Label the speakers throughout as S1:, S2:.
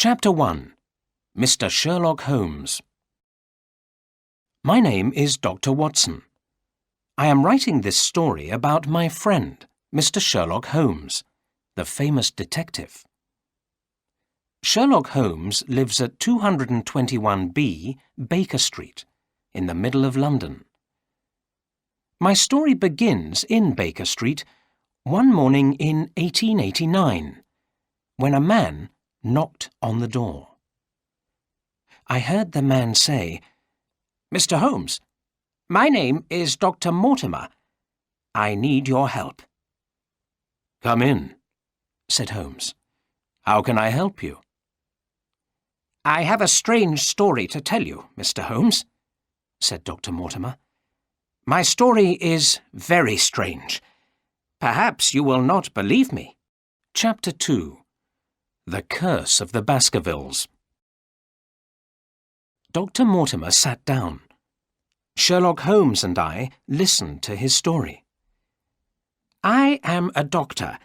S1: Chapter 1. Mr. Sherlock Holmes. My name is Dr. Watson. I am writing this story about my friend, Mr. Sherlock Holmes, the famous detective. Sherlock Holmes lives at 221B Baker Street, in the middle of London. My story begins in Baker Street one morning in 1889, when a man knocked on the door. I heard the man say, "Mr. Holmes, my name is Dr. Mortimer. I need your help."
S2: "Come in,"
S1: said Holmes.
S2: "How can I help you?"
S1: "I have a strange story to tell you, Mr. Holmes," said Dr. Mortimer. "My story is very strange. Perhaps you will not believe me." Chapter 2. The Curse of the Baskervilles. Dr. Mortimer sat down. Sherlock Holmes and I listened to his story. "I am a doctor,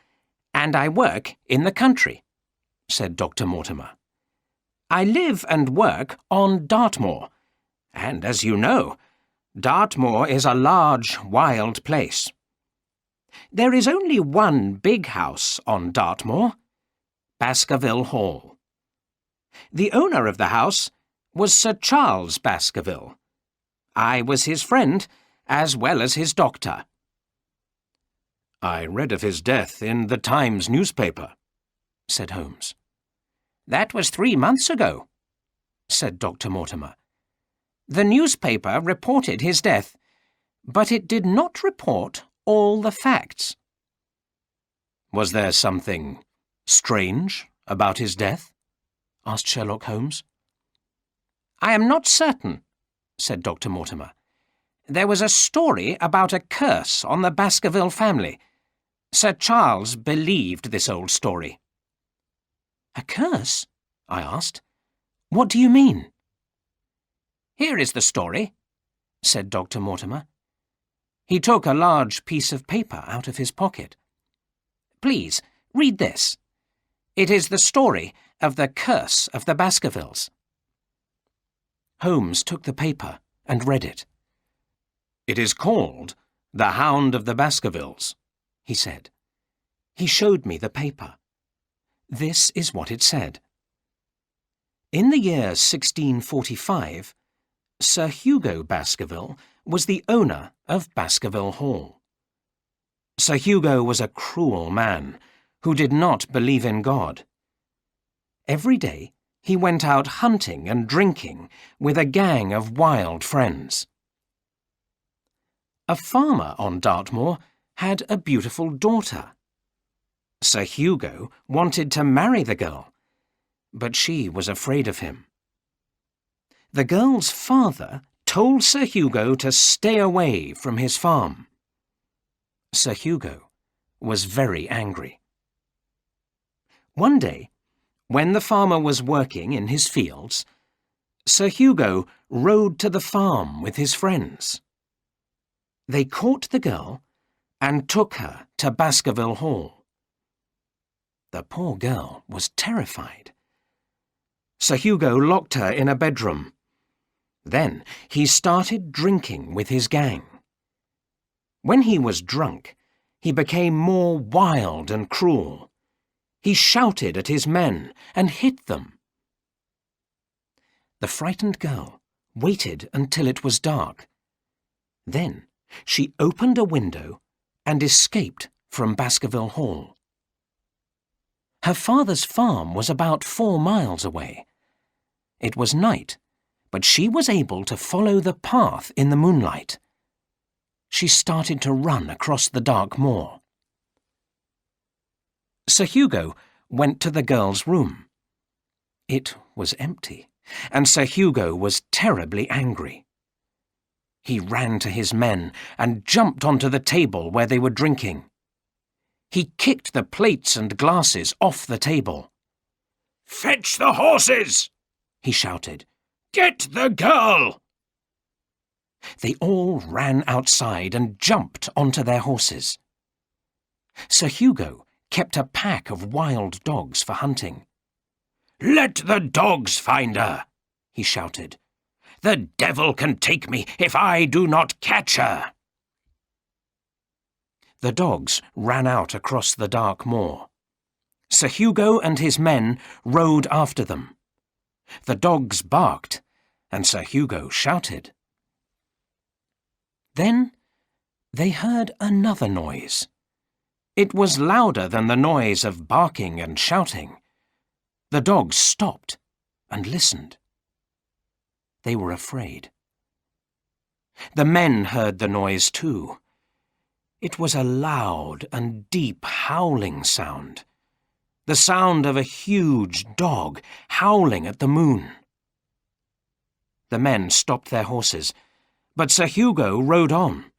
S1: and I work in the country," said Dr. Mortimer. "I live and work on Dartmoor, and as you know, Dartmoor is a large, wild place. There is only one big house on Dartmoor, Baskerville Hall. The owner of the house was Sir Charles Baskerville. I was his friend, as well as his doctor."
S2: "I read of his death in the Times newspaper,"
S1: said Holmes. "That was 3 months ago," said Dr. Mortimer. "The newspaper reported his death, but it did not report all the facts."
S2: "Was there something strange about his death?"
S1: asked Sherlock Holmes. "I am not certain," said Dr. Mortimer. "There was a story about a curse on the Baskerville family. Sir Charles believed this old story." "A curse?" I asked. "What do you mean?" "Here is the story," said Dr. Mortimer. He took a large piece of paper out of his pocket. "Please, read this. It is the story of the curse of the Baskervilles." Holmes took the paper and read it.
S2: "It is called The Hound of the Baskervilles,"
S1: he said. He showed me the paper. This is what it said. In the year 1645, Sir Hugo Baskerville was the owner of Baskerville Hall. Sir Hugo was a cruel man who did not believe in God. Every day he went out hunting and drinking with a gang of wild friends. A farmer on Dartmoor had a beautiful daughter. Sir Hugo wanted to marry the girl, but she was afraid of him. The girl's father told Sir Hugo to stay away from his farm. Sir Hugo was very angry. One day, when the farmer was working in his fields, Sir Hugo rode to the farm with his friends. They caught the girl and took her to Baskerville Hall. The poor girl was terrified. Sir Hugo locked her in a bedroom. Then he started drinking with his gang. When he was drunk, he became more wild and cruel. He shouted at his men and hit them. The frightened girl waited until it was dark. Then she opened a window and escaped from Baskerville Hall. Her father's farm was about 4 miles away. It was night, but she was able to follow the path in the moonlight. She started to run across the dark moor. Sir Hugo went to the girl's room. It was empty, and Sir Hugo was terribly angry. He ran to his men and jumped onto the table where they were drinking. He kicked the plates and glasses off the table.
S2: "Fetch the horses!" he shouted. "Get the girl!"
S1: They all ran outside and jumped onto their horses. Sir Hugo kept a pack of wild dogs for hunting.
S2: "Let the dogs find her," he shouted. "The devil can take me if I do not catch her."
S1: The dogs ran out across the dark moor. Sir Hugo and his men rode after them. The dogs barked, and Sir Hugo shouted. Then they heard another noise. It was louder than the noise of barking and shouting. The dogs stopped and listened. They were afraid. The men heard the noise too. It was a loud and deep howling sound, the sound of a huge dog howling at the moon. The men stopped their horses, but Sir Hugo rode on.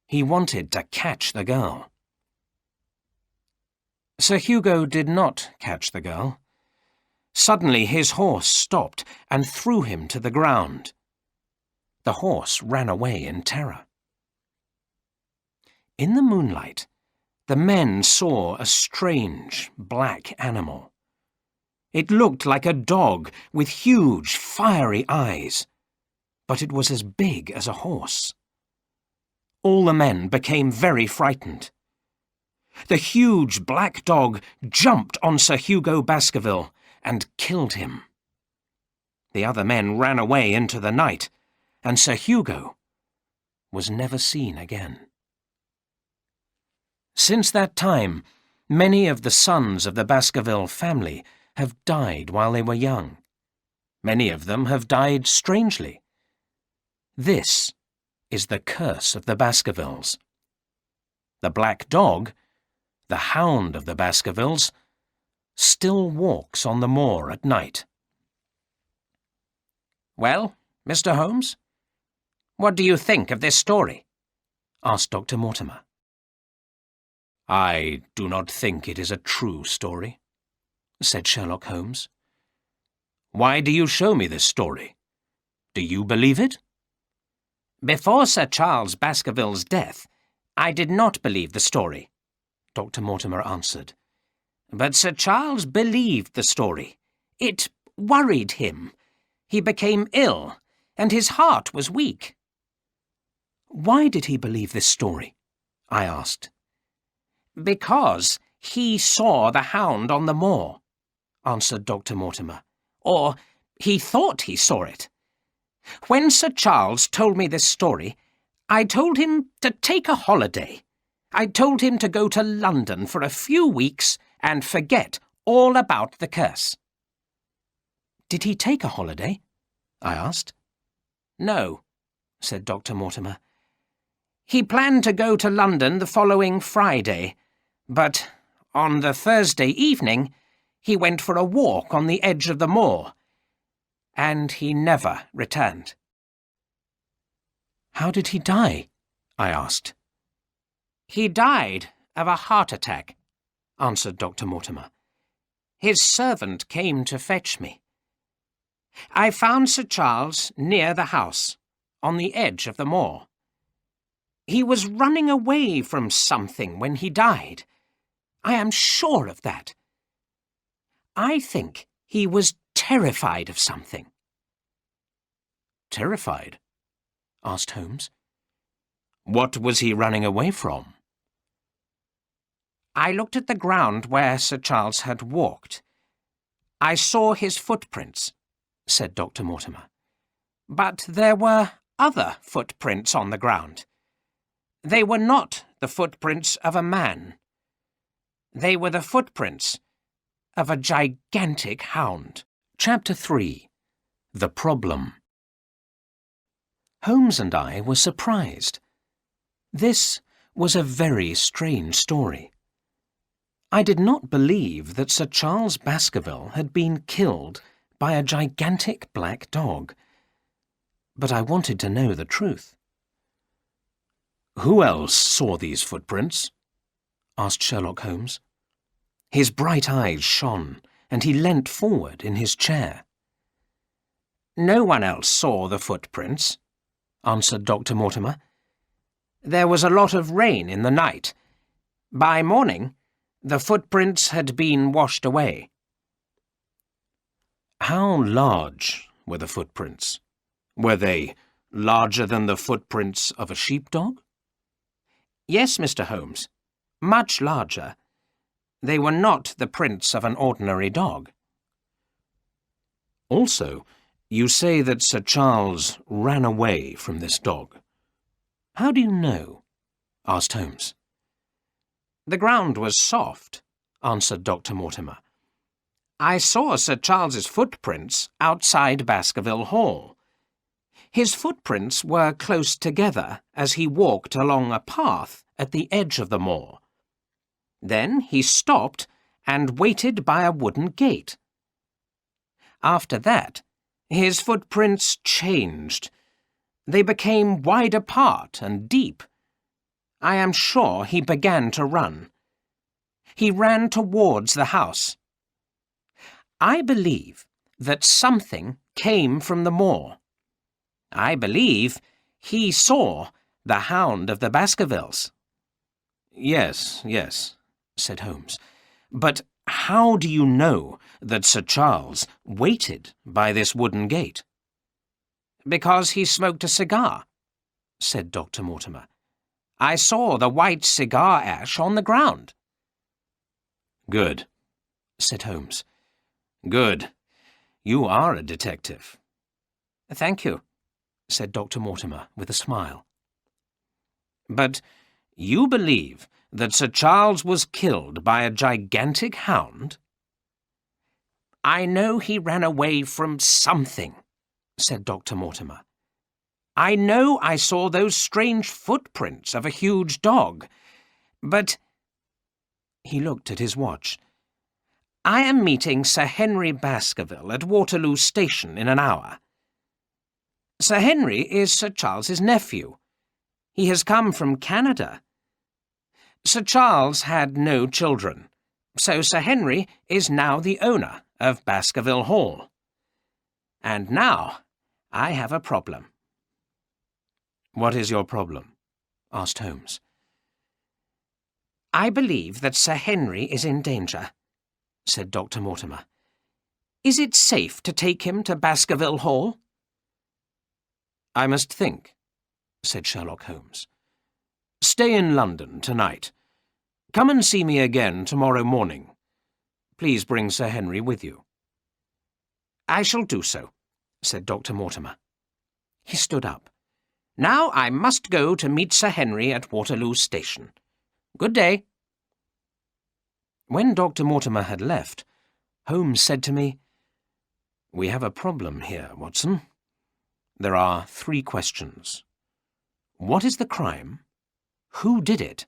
S1: He wanted to catch the girl. Sir Hugo did not catch the girl. Suddenly his horse stopped and threw him to the ground. The horse ran away in terror. In the moonlight, the men saw a strange black animal. It looked like a dog with huge, fiery eyes, but it was as big as a horse. All the men became very frightened. The huge black dog jumped on Sir Hugo Baskerville and killed him. The other men ran away into the night, and Sir Hugo was never seen again. Since that time, many of the sons of the Baskerville family have died while they were young. Many of them have died strangely. This is the curse of the Baskervilles. The black dog, the Hound of the Baskervilles, still walks on the moor at night. "Well, Mr. Holmes, what do you think of this story?" asked Dr. Mortimer. "I do not think it is a true story," said Sherlock Holmes. "Why do you show me this story? Do you believe it?" "Before Sir Charles Baskerville's death, I did not believe the story," Dr. Mortimer answered. "But Sir Charles believed the story. It worried him. He became ill, and his heart was weak." "Why did he believe this story?" I asked. "Because he saw the hound on the moor," answered Dr. Mortimer. "Or he thought he saw it. When Sir Charles told me this story, I told him to take a holiday. I told him to go to London for a few weeks and forget all about the curse." "Did he take a holiday?" I asked. "No," said Dr. Mortimer. "He planned to go to London the following Friday, but on the Thursday evening he went for a walk on the edge of the moor, and he never returned." "How did he die?" I asked. "He died of a heart attack," answered Dr. Mortimer. "His servant came to fetch me. I found Sir Charles near the house, on the edge of the moor. He was running away from something when he died. I am sure of that. I think he was terrified of something." "Terrified?" asked Holmes. "What was he running away from?" "I looked at the ground where Sir Charles had walked. I saw his footprints," said Dr. Mortimer. "But there were other footprints on the ground. They were not the footprints of a man. They were the footprints of a gigantic hound." Chapter 3. The Problem. Holmes and I were surprised. This was a very strange story. I did not believe that Sir Charles Baskerville had been killed by a gigantic black dog, but I wanted to know the truth. "Who else saw these footprints?" asked Sherlock Holmes. His bright eyes shone, and he leant forward in his chair. "No one else saw the footprints," answered Dr. Mortimer. "There was a lot of rain in the night. By morning, the footprints had been washed away." How large were the footprints? Were they larger than the footprints of a sheepdog?
S2: Yes, Mr. Holmes. Much larger. They were not the prints of an ordinary dog.
S1: Also, you say that Sir Charles ran away from this dog. How do you know? Asked Holmes.
S2: The ground was soft, answered Dr. Mortimer. I saw Sir Charles's footprints outside Baskerville Hall. His footprints were close together as he walked along a path at the edge of the moor. Then he stopped and waited by a wooden gate. After that, his footprints changed. They became wide apart and deep. I am sure he began to run. He ran towards the house. I believe that something came from the moor. I believe he saw the Hound of the Baskervilles.
S1: Yes, said Holmes. But how do you know that Sir Charles waited by this wooden gate?
S2: Because he smoked a cigar, said Dr. Mortimer. I saw the white cigar ash on the ground.
S1: Good, said Holmes. Good. You are a detective.
S2: Thank you,
S1: said Dr. Mortimer with a smile.
S2: But you believe that Sir Charles was killed by a gigantic hound? I know he ran away from something, said Dr. Mortimer. I know I saw those strange footprints of a huge dog, but... He looked at his watch. I am meeting Sir Henry Baskerville at Waterloo Station in an hour. Sir Henry is Sir Charles's nephew. He has come from Canada. Sir Charles had no children, so Sir Henry is now the owner of Baskerville Hall. And now I have a problem.
S1: What is your problem? Asked Holmes.
S2: I believe that Sir Henry is in danger, said Dr. Mortimer. Is it safe to take him to Baskerville Hall?
S1: I must think, said Sherlock Holmes. Stay in London tonight. Come and see me again tomorrow morning. Please bring Sir Henry with you.
S2: I shall do so, said Dr. Mortimer. He stood up. Now I must go to meet Sir Henry at Waterloo Station. Good day.
S1: When Dr. Mortimer had left, Holmes said to me, "We have a problem here, Watson. There are 3 questions. What is the crime? Who did it?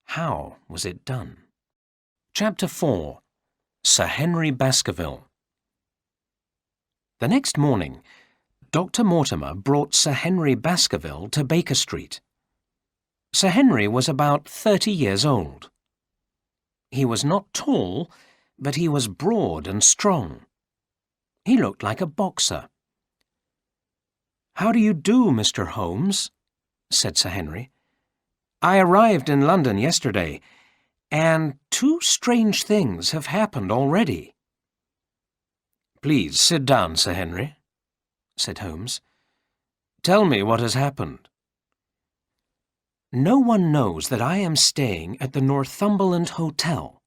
S1: How was it done?" Chapter 4. Sir Henry Baskerville. The next morning, Dr. Mortimer brought Sir Henry Baskerville to Baker Street. Sir Henry was about 30 years old. He was not tall, but he was broad and strong. He looked like a boxer. "How do you do, Mr. Holmes?" said Sir Henry. "I arrived in London yesterday, and 2 strange things have happened already." "Please sit down, Sir Henry," said Holmes. "Tell me what has happened." "No one knows that I am staying at the Northumberland Hotel,"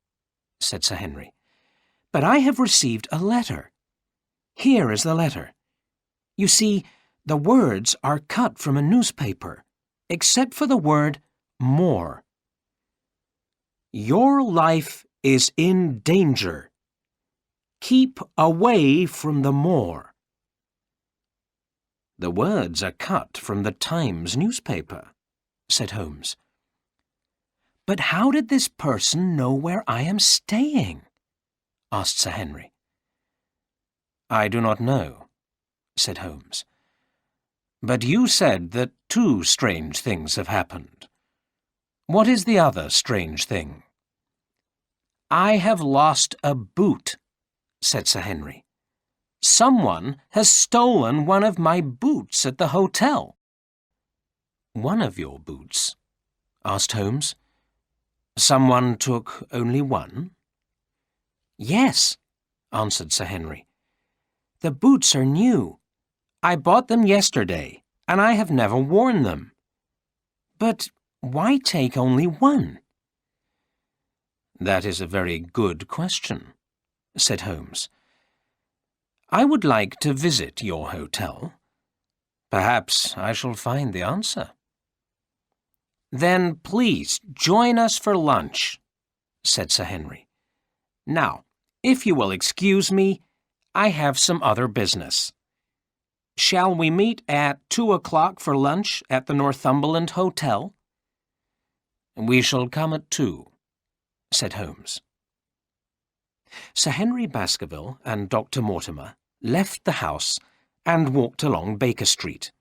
S1: said Sir Henry. "But I have received a letter. Here is the letter. You see, the words are cut from a newspaper, except for the word Moor. Your life is in danger. Keep away from the moor." "The words are cut from the Times newspaper," said Holmes. "But how did this person know where I am staying?" asked Sir Henry. "I do not know," said Holmes. "But you said that 2 strange things have happened. What is the other strange thing?" "I have lost a boot," said Sir Henry. "Someone has stolen one of my boots at the hotel." "One of your boots?" asked Holmes. "Someone took only one?" "Yes," answered Sir Henry.
S2: The boots are new. I bought them yesterday, and I have never worn them. But why take only one?
S1: That is a very good question, said Holmes. I would like to visit your hotel. Perhaps I shall find the answer.
S2: Then please join us for lunch, said Sir Henry. Now, if you will excuse me, I have some other business. Shall we meet at 2 o'clock for lunch at the Northumberland Hotel?
S1: We shall come at 2, said Holmes.
S2: Sir Henry Baskerville and Dr. Mortimer left the house and walked along Baker Street.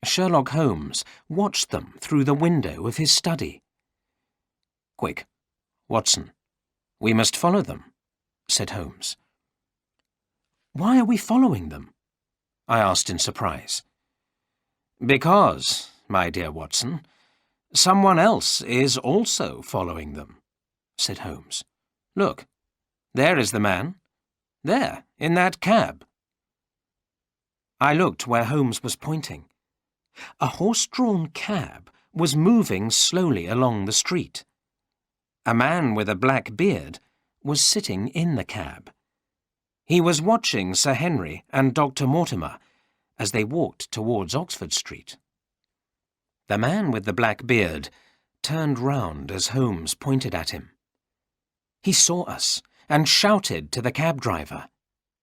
S2: Sherlock Holmes watched them through the window of his study.
S1: Quick, Watson, we must follow them, said Holmes.
S2: Why are we following them? I asked in surprise.
S1: Because, my dear Watson, someone else is also following them, said Holmes. Look, there is the man. There, in that cab.
S2: I looked where Holmes was pointing. A horse-drawn cab was moving slowly along the street. A man with a black beard was sitting in the cab. He was watching Sir Henry and Dr. Mortimer as they walked towards Oxford Street. The man with the black beard turned round as Holmes pointed at him. He saw us and shouted to the cab driver,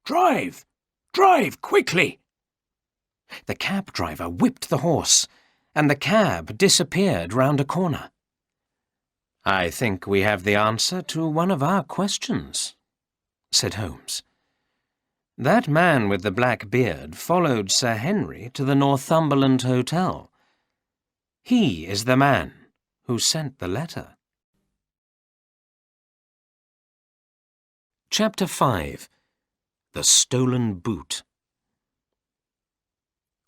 S2: "Drive! Drive, quickly!" The cab driver whipped the horse, and the cab disappeared round a corner.
S1: I think we have the answer to one of our questions, said Holmes. That man with the black beard followed Sir Henry to the Northumberland Hotel. He is the man who sent the letter.
S2: Chapter 5. The Stolen Boot.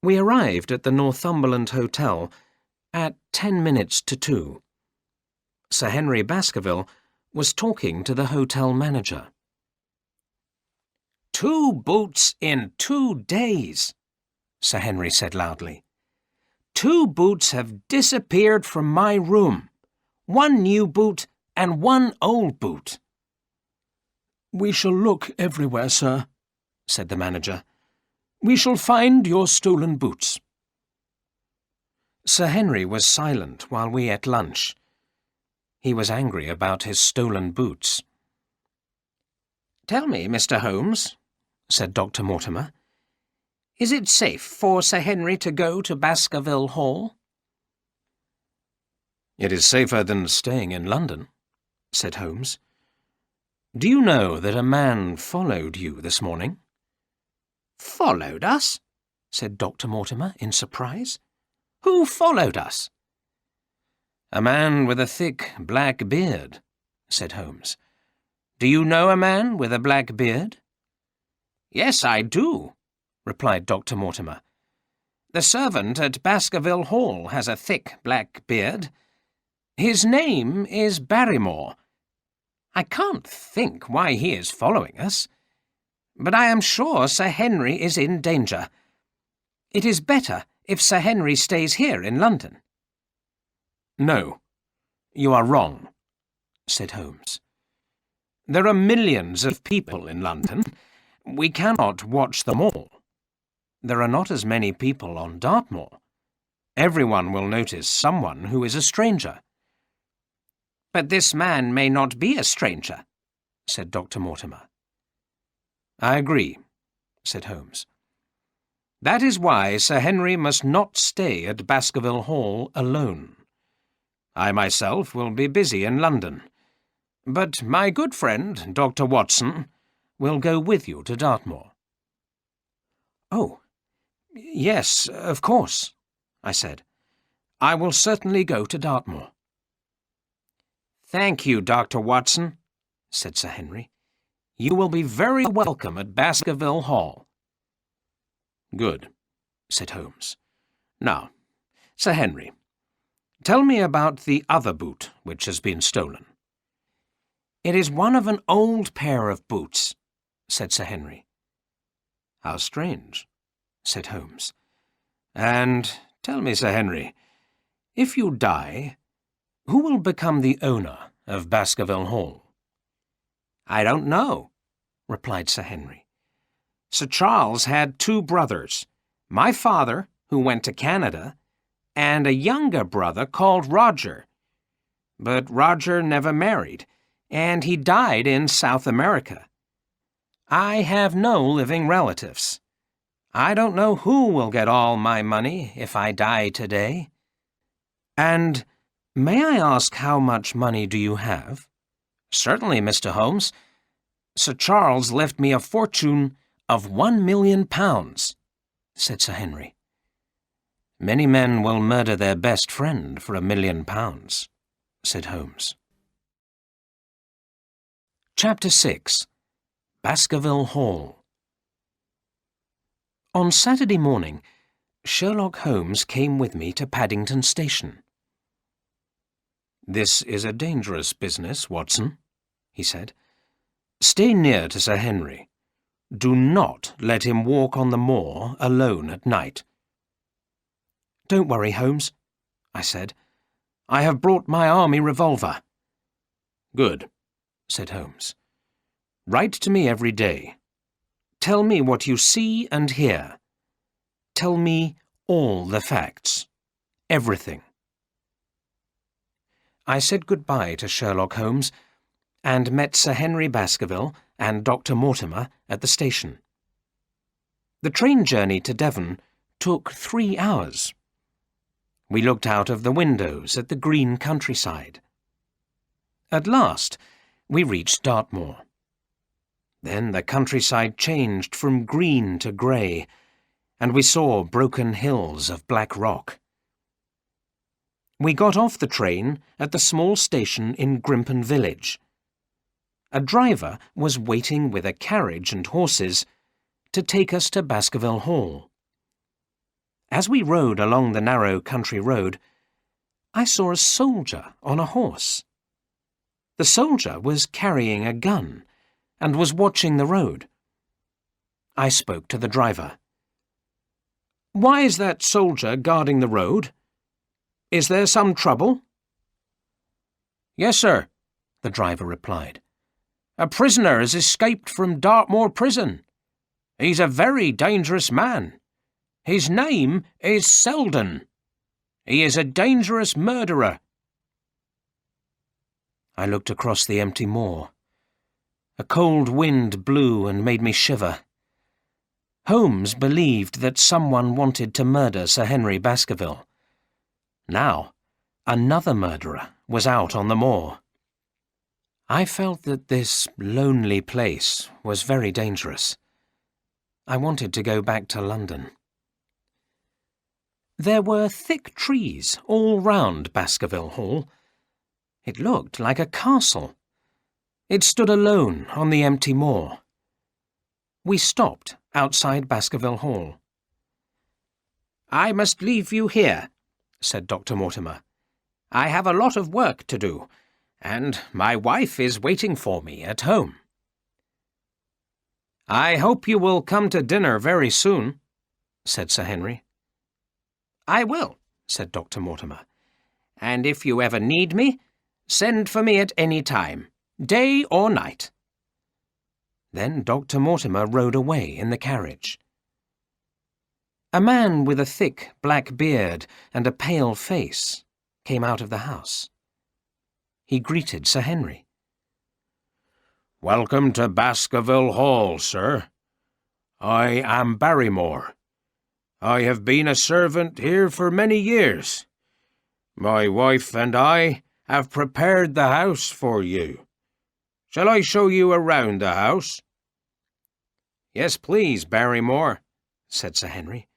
S2: We arrived at the Northumberland Hotel at 10 minutes to 2. Sir Henry Baskerville was talking to the hotel manager. 2 boots in 2 days, Sir Henry said loudly. 2 boots have disappeared from my room. 1 new boot and 1 old boot.
S3: We shall look everywhere, sir, said the manager. We shall find your stolen boots.
S2: Sir Henry was silent while we ate lunch. He was angry about his stolen boots.
S4: Tell me, Mr. Holmes, said Dr. Mortimer, is it safe for Sir Henry to go to Baskerville Hall?
S1: It is safer than staying in London, said Holmes. Do you know that a man followed you this morning?
S4: Followed us? Said Dr. Mortimer in surprise. Who followed us?
S1: A man with a thick black beard, said Holmes.
S2: Do you know a man with a black beard?
S4: Yes, I do, replied Dr. Mortimer. The servant at Baskerville Hall has a thick black beard. His name is Barrymore. I can't think why he is following us, but I am sure Sir Henry is in danger. It is better if Sir Henry stays here in London.
S2: No, you are wrong, said Holmes. There are millions of people in London. We cannot watch them all. There are not as many people on Dartmoor. Everyone will notice someone who is a stranger.
S4: But this man may not be a stranger, said Dr. Mortimer.
S2: I agree, said Holmes. That is why Sir Henry must not stay at Baskerville Hall alone. I myself will be busy in London, but my good friend, Dr. Watson, will go with you to Dartmoor.
S3: Oh, yes, of course, I said. I will certainly go to Dartmoor.
S2: Thank you, Dr. Watson, said Sir Henry. You will be very welcome at Baskerville Hall. Good, said Holmes. Now, Sir Henry, tell me about the other boot which has been stolen.
S3: It is one of an old pair of boots, said Sir Henry. "How strange," said Holmes. "And tell me, Sir Henry, if you die, who will become the owner of Baskerville Hall?"
S2: "I don't know," replied Sir Henry. "Sir Charles had two brothers, my father, who went to Canada, and a younger brother called Roger. But Roger never married, and he died in South America. I have no living relatives. I don't know who will get all my money if I die today."
S3: "And may I ask how much money do you have?"
S2: "Certainly, Mr. Holmes. Sir Charles left me a fortune of £1,000,000, said Sir Henry.
S3: "Many men will murder their best friend for £1,000,000, said Holmes. Chapter 6. Baskerville Hall. On Saturday morning, Sherlock Holmes came with me to Paddington Station. "This is a dangerous business, Watson," he said. "Stay near to Sir Henry. Do not let him walk on the moor alone at night." "Don't worry, Holmes," I said. "I have brought my army revolver." "Good," said Holmes. "Write to me every day. Tell me what you see and hear. Tell me all the facts. Everything." I said goodbye to Sherlock Holmes and met Sir Henry Baskerville and Dr. Mortimer at the station. The train journey to Devon took 3 hours. We looked out of the windows at the green countryside. At last, we reached Dartmoor. Then the countryside changed from green to grey, and we saw broken hills of black rock. We got off the train at the small station in Grimpen village. A driver was waiting with a carriage and horses to take us to Baskerville Hall. As we rode along the narrow country road, I saw a soldier on a horse. The soldier was carrying a gun and was watching the road. I spoke to the driver. "Why is that soldier guarding the road? Is there some trouble?" "Yes, sir," the driver replied. "A prisoner has escaped from Dartmoor prison. He's a very dangerous man. His name is Selden. He is a dangerous murderer." I looked across the empty moor. A cold wind blew and made me shiver. Holmes believed that someone wanted to murder Sir Henry Baskerville. Now, another murderer was out on the moor. I felt that this lonely place was very dangerous. I wanted to go back to London. There were thick trees all round Baskerville Hall. It looked like a castle. It stood alone on the empty moor. We stopped outside Baskerville Hall. "I must leave you here," said Dr. Mortimer. "I have a lot of work to do, and my wife is waiting for me at home." "I hope you will come to dinner very soon," said Sir Henry. "I will," said Dr. Mortimer. "And if you ever need me, send for me at any time, day or night." Then Dr. Mortimer rode away in the carriage. A man with a thick black beard and a pale face came out of the house. He greeted Sir Henry. "Welcome to Baskerville Hall, sir. I am Barrymore. I have been a servant here for many years. My wife and I have prepared the house for you. Shall I show you around the house?" "Yes, please, Barrymore," said Sir Henry.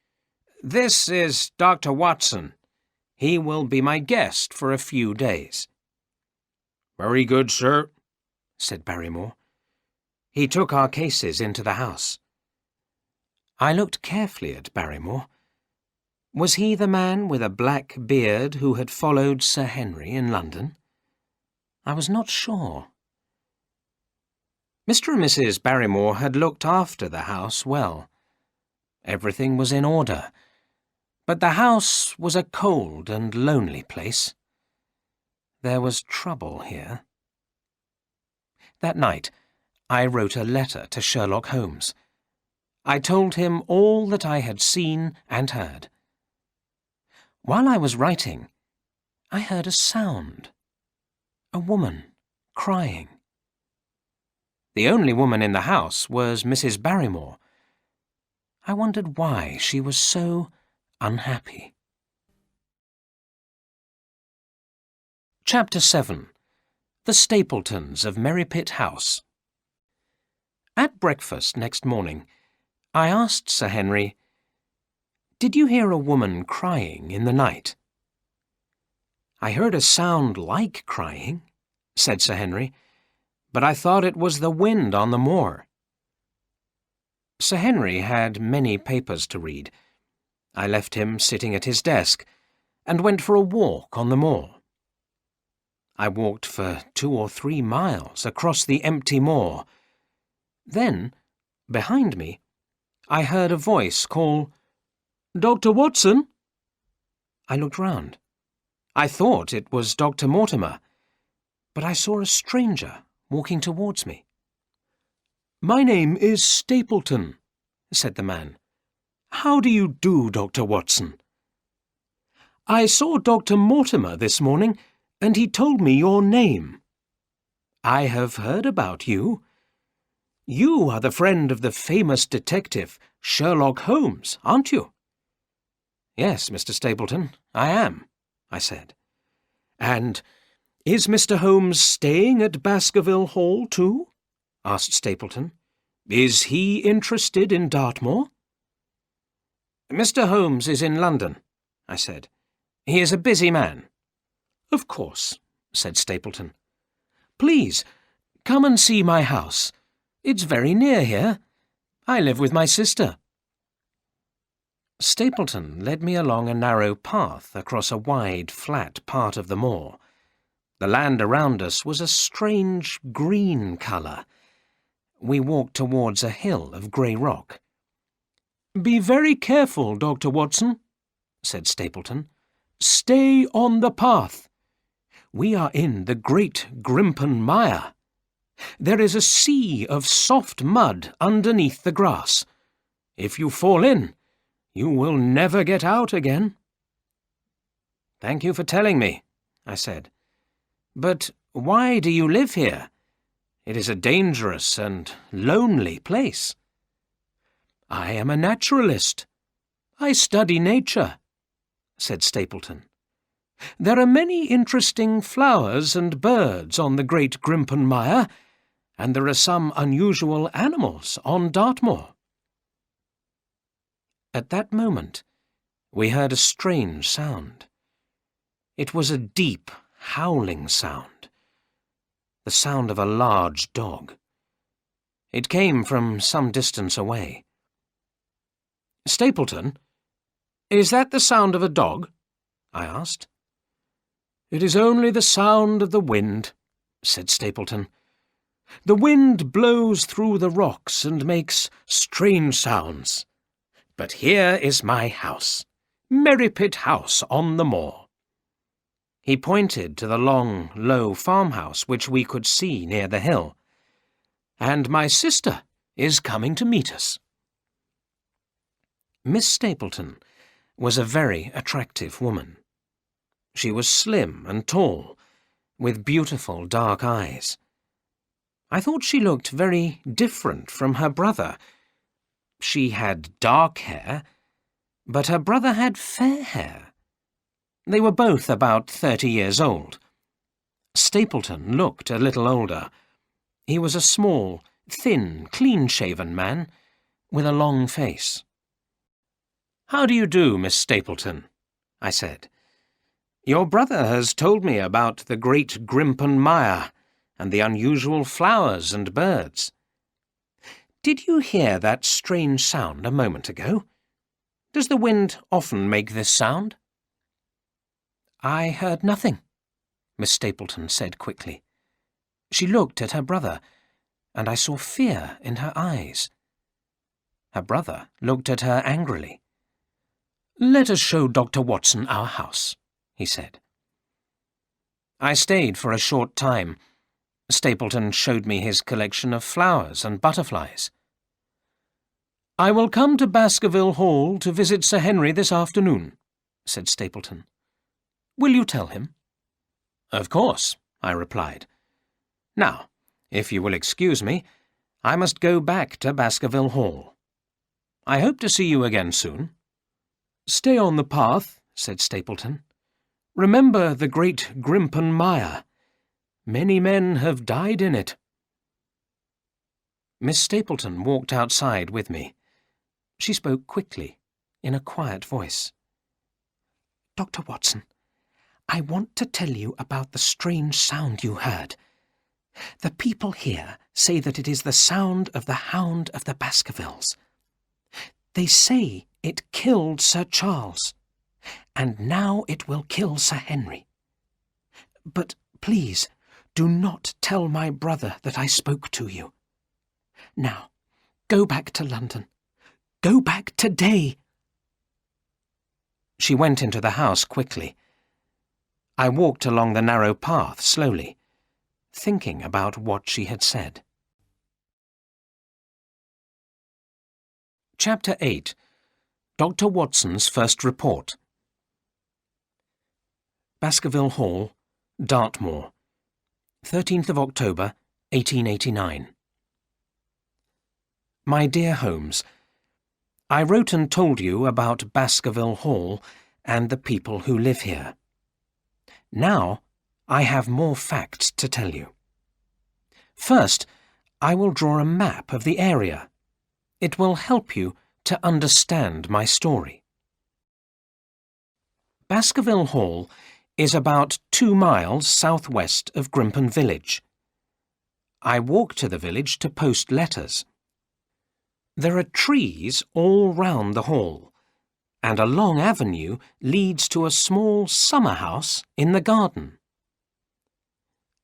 S3: "This is Dr. Watson. He will be my guest for a few days." "Very good, sir," said Barrymore. He took our cases into the house. I looked carefully at Barrymore. Was he the man with a black beard who had followed Sir Henry in London? I was not sure. Mr. and Mrs. Barrymore had looked after the house well. Everything was in order, but the house was a cold and lonely place. There was trouble here. That night, I wrote a letter to Sherlock Holmes. I told him all that I had seen and heard. While I was writing, I heard a sound. A woman crying. The only woman in the house was Mrs. Barrymore. I wondered why she was so unhappy. Chapter 7. The Stapletons of Merrypit House. At breakfast next morning, I asked Sir Henry, "Did you hear a woman crying in the night?" "I heard a sound like crying," said Sir Henry, "but I thought it was the wind on the moor." Sir Henry had many papers to read. I left him sitting at his desk and went for a walk on the moor. I walked for 2 or 3 miles across the empty moor. Then, behind me, I heard a voice call, "Dr. Watson?" I looked round. I thought it was Dr. Mortimer, but I saw a stranger walking towards me. "My name is Stapleton," said the man. "How do you do, Dr. Watson? I saw Dr. Mortimer this morning, and he told me your name. I have heard about you. You are the friend of the famous detective, Sherlock Holmes, aren't you?" "Yes, Mr. Stapleton, I am," I said. "And is Mr. Holmes staying at Baskerville Hall too?" asked Stapleton. "Is he interested in Dartmoor?" "Mr. Holmes is in London," I said. "He is a busy man." "Of course," said Stapleton. "Please, come and see my house. It's very near here. I live with my sister." Stapleton led me along a narrow path across a wide, flat part of the moor. The land around us was a strange green colour. We walked towards a hill of grey rock. "Be very careful, Dr. Watson," said Stapleton. "Stay on the path. We are in the Great Grimpen Mire. There is a sea of soft mud underneath the grass. If you fall in, you will never get out again." "Thank you for telling me," I said. "But why do you live here? It is a dangerous and lonely place." "I am a naturalist. I study nature," said Stapleton. "There are many interesting flowers and birds on the Great Grimpen Mire, and there are some unusual animals on Dartmoor." At that moment, we heard a strange sound. It was a deep, howling sound, the sound of a large dog. It came from some distance away. "Stapleton, is that the sound of a dog?" I asked. "It is only the sound of the wind," said Stapleton. "The wind blows through the rocks and makes strange sounds. But here is my house, Merrypit House on the moor." He pointed to the long, low farmhouse which we could see near the hill. "And my sister is coming to meet us." Miss Stapleton was a very attractive woman. She was slim and tall, with beautiful dark eyes. I thought she looked very different from her brother. She had dark hair, but her brother had fair hair. They were both about 30 years old. Stapleton looked a little older. He was a small, thin, clean-shaven man, with a long face. "How do you do, Miss Stapleton?" I said. "Your brother has told me about the Great Grimpen Mire and the unusual flowers and birds. Did you hear that strange sound a moment ago? Does the wind often make this sound?" "I heard nothing," Miss Stapleton said quickly. She looked at her brother, and I saw fear in her eyes. Her brother looked at her angrily. "Let us show Dr. Watson our house," he said. I stayed for a short time. Stapleton showed me his collection of flowers and butterflies. "I will come to Baskerville Hall to visit Sir Henry this afternoon," said Stapleton. "Will you tell him?" "Of course," I replied. "Now, if you will excuse me, I must go back to Baskerville Hall. I hope to see you again soon." "Stay on the path," said Stapleton. "Remember the great Grimpen Mire. Many men have died in it." Miss Stapleton walked outside with me. She spoke quickly, in a quiet voice. "Dr. Watson, I want to tell you about the strange sound you heard. The people here say that it is the sound of the Hound of the Baskervilles. They say it killed Sir Charles, and now it will kill Sir Henry. But please, do not tell my brother that I spoke to you. Now, go back to London. Go back today." She went into the house quickly. I walked along the narrow path slowly, thinking about what she had said. Chapter 8. Dr. Watson's First Report. Baskerville Hall, Dartmoor, 13th of October, 1889. My dear Holmes, I wrote and told you about Baskerville Hall and the people who live here. Now I have more facts to tell you. First, I will draw a map of the area. It will help you to understand my story. Baskerville Hall is about 2 miles southwest of Grimpen village. I walk to the village to post letters. There are trees all round the hall, and a long avenue leads to a small summer house in the garden.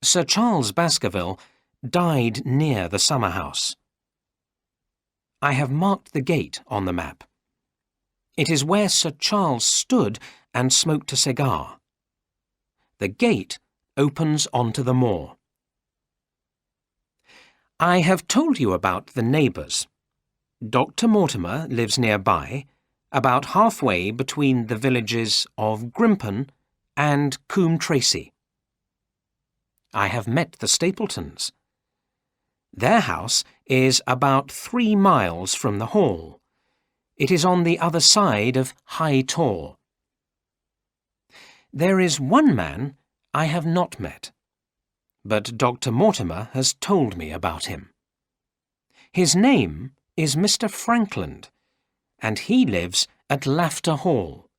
S3: Sir Charles Baskerville died near the summer house. I have marked the gate on the map. It is where Sir Charles stood and smoked a cigar. The gate opens onto the moor. I have told you about the neighbours. Dr. Mortimer lives nearby, about halfway between the villages of Grimpen and Coombe Tracy. I have met the Stapletons. Their house is about 3 miles from the hall. It is on the other side of High Tor. There is one man I have not met, but Dr. Mortimer has told me about him. His name is Mr. Frankland, and he lives at Level4 Hall.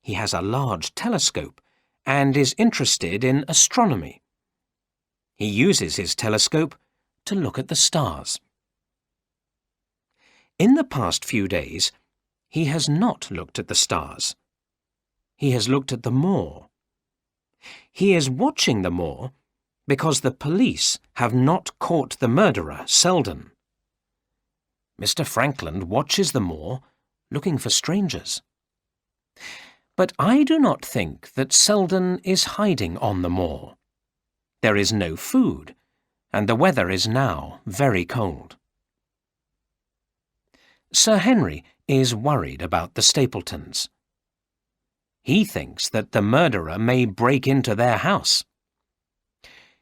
S3: He has a large telescope and is interested in astronomy. He uses his telescope to look at the stars. In the past few days, he has not looked at the stars. He has looked at the moor. He is watching the moor because the police have not caught the murderer, Selden. Mr. Frankland watches the moor, looking for strangers. But I do not think that Selden is hiding on the moor. There is no food, and the weather is now very cold. Sir Henry is worried about the Stapletons. He thinks that the murderer may break into their house.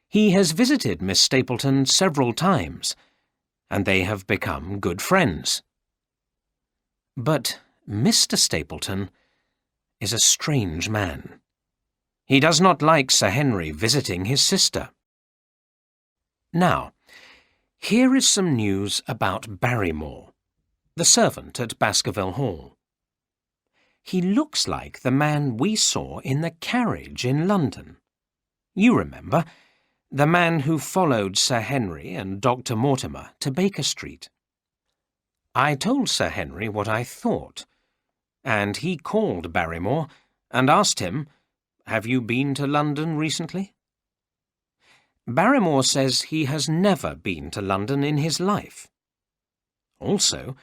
S3: He has visited Miss Stapleton several times, and they have become good friends. But Mr. Stapleton is a strange man. He does not like Sir Henry visiting his sister. Now, here is some news about Barrymore, the servant at Baskerville Hall. He looks like the man we saw in the carriage in London. You remember, the man who followed Sir Henry and Dr. Mortimer to Baker Street. I told Sir Henry what I thought, and he called Barrymore and asked him, "Have you been to London recently?" Barrymore says he has never been to London in his life. Also,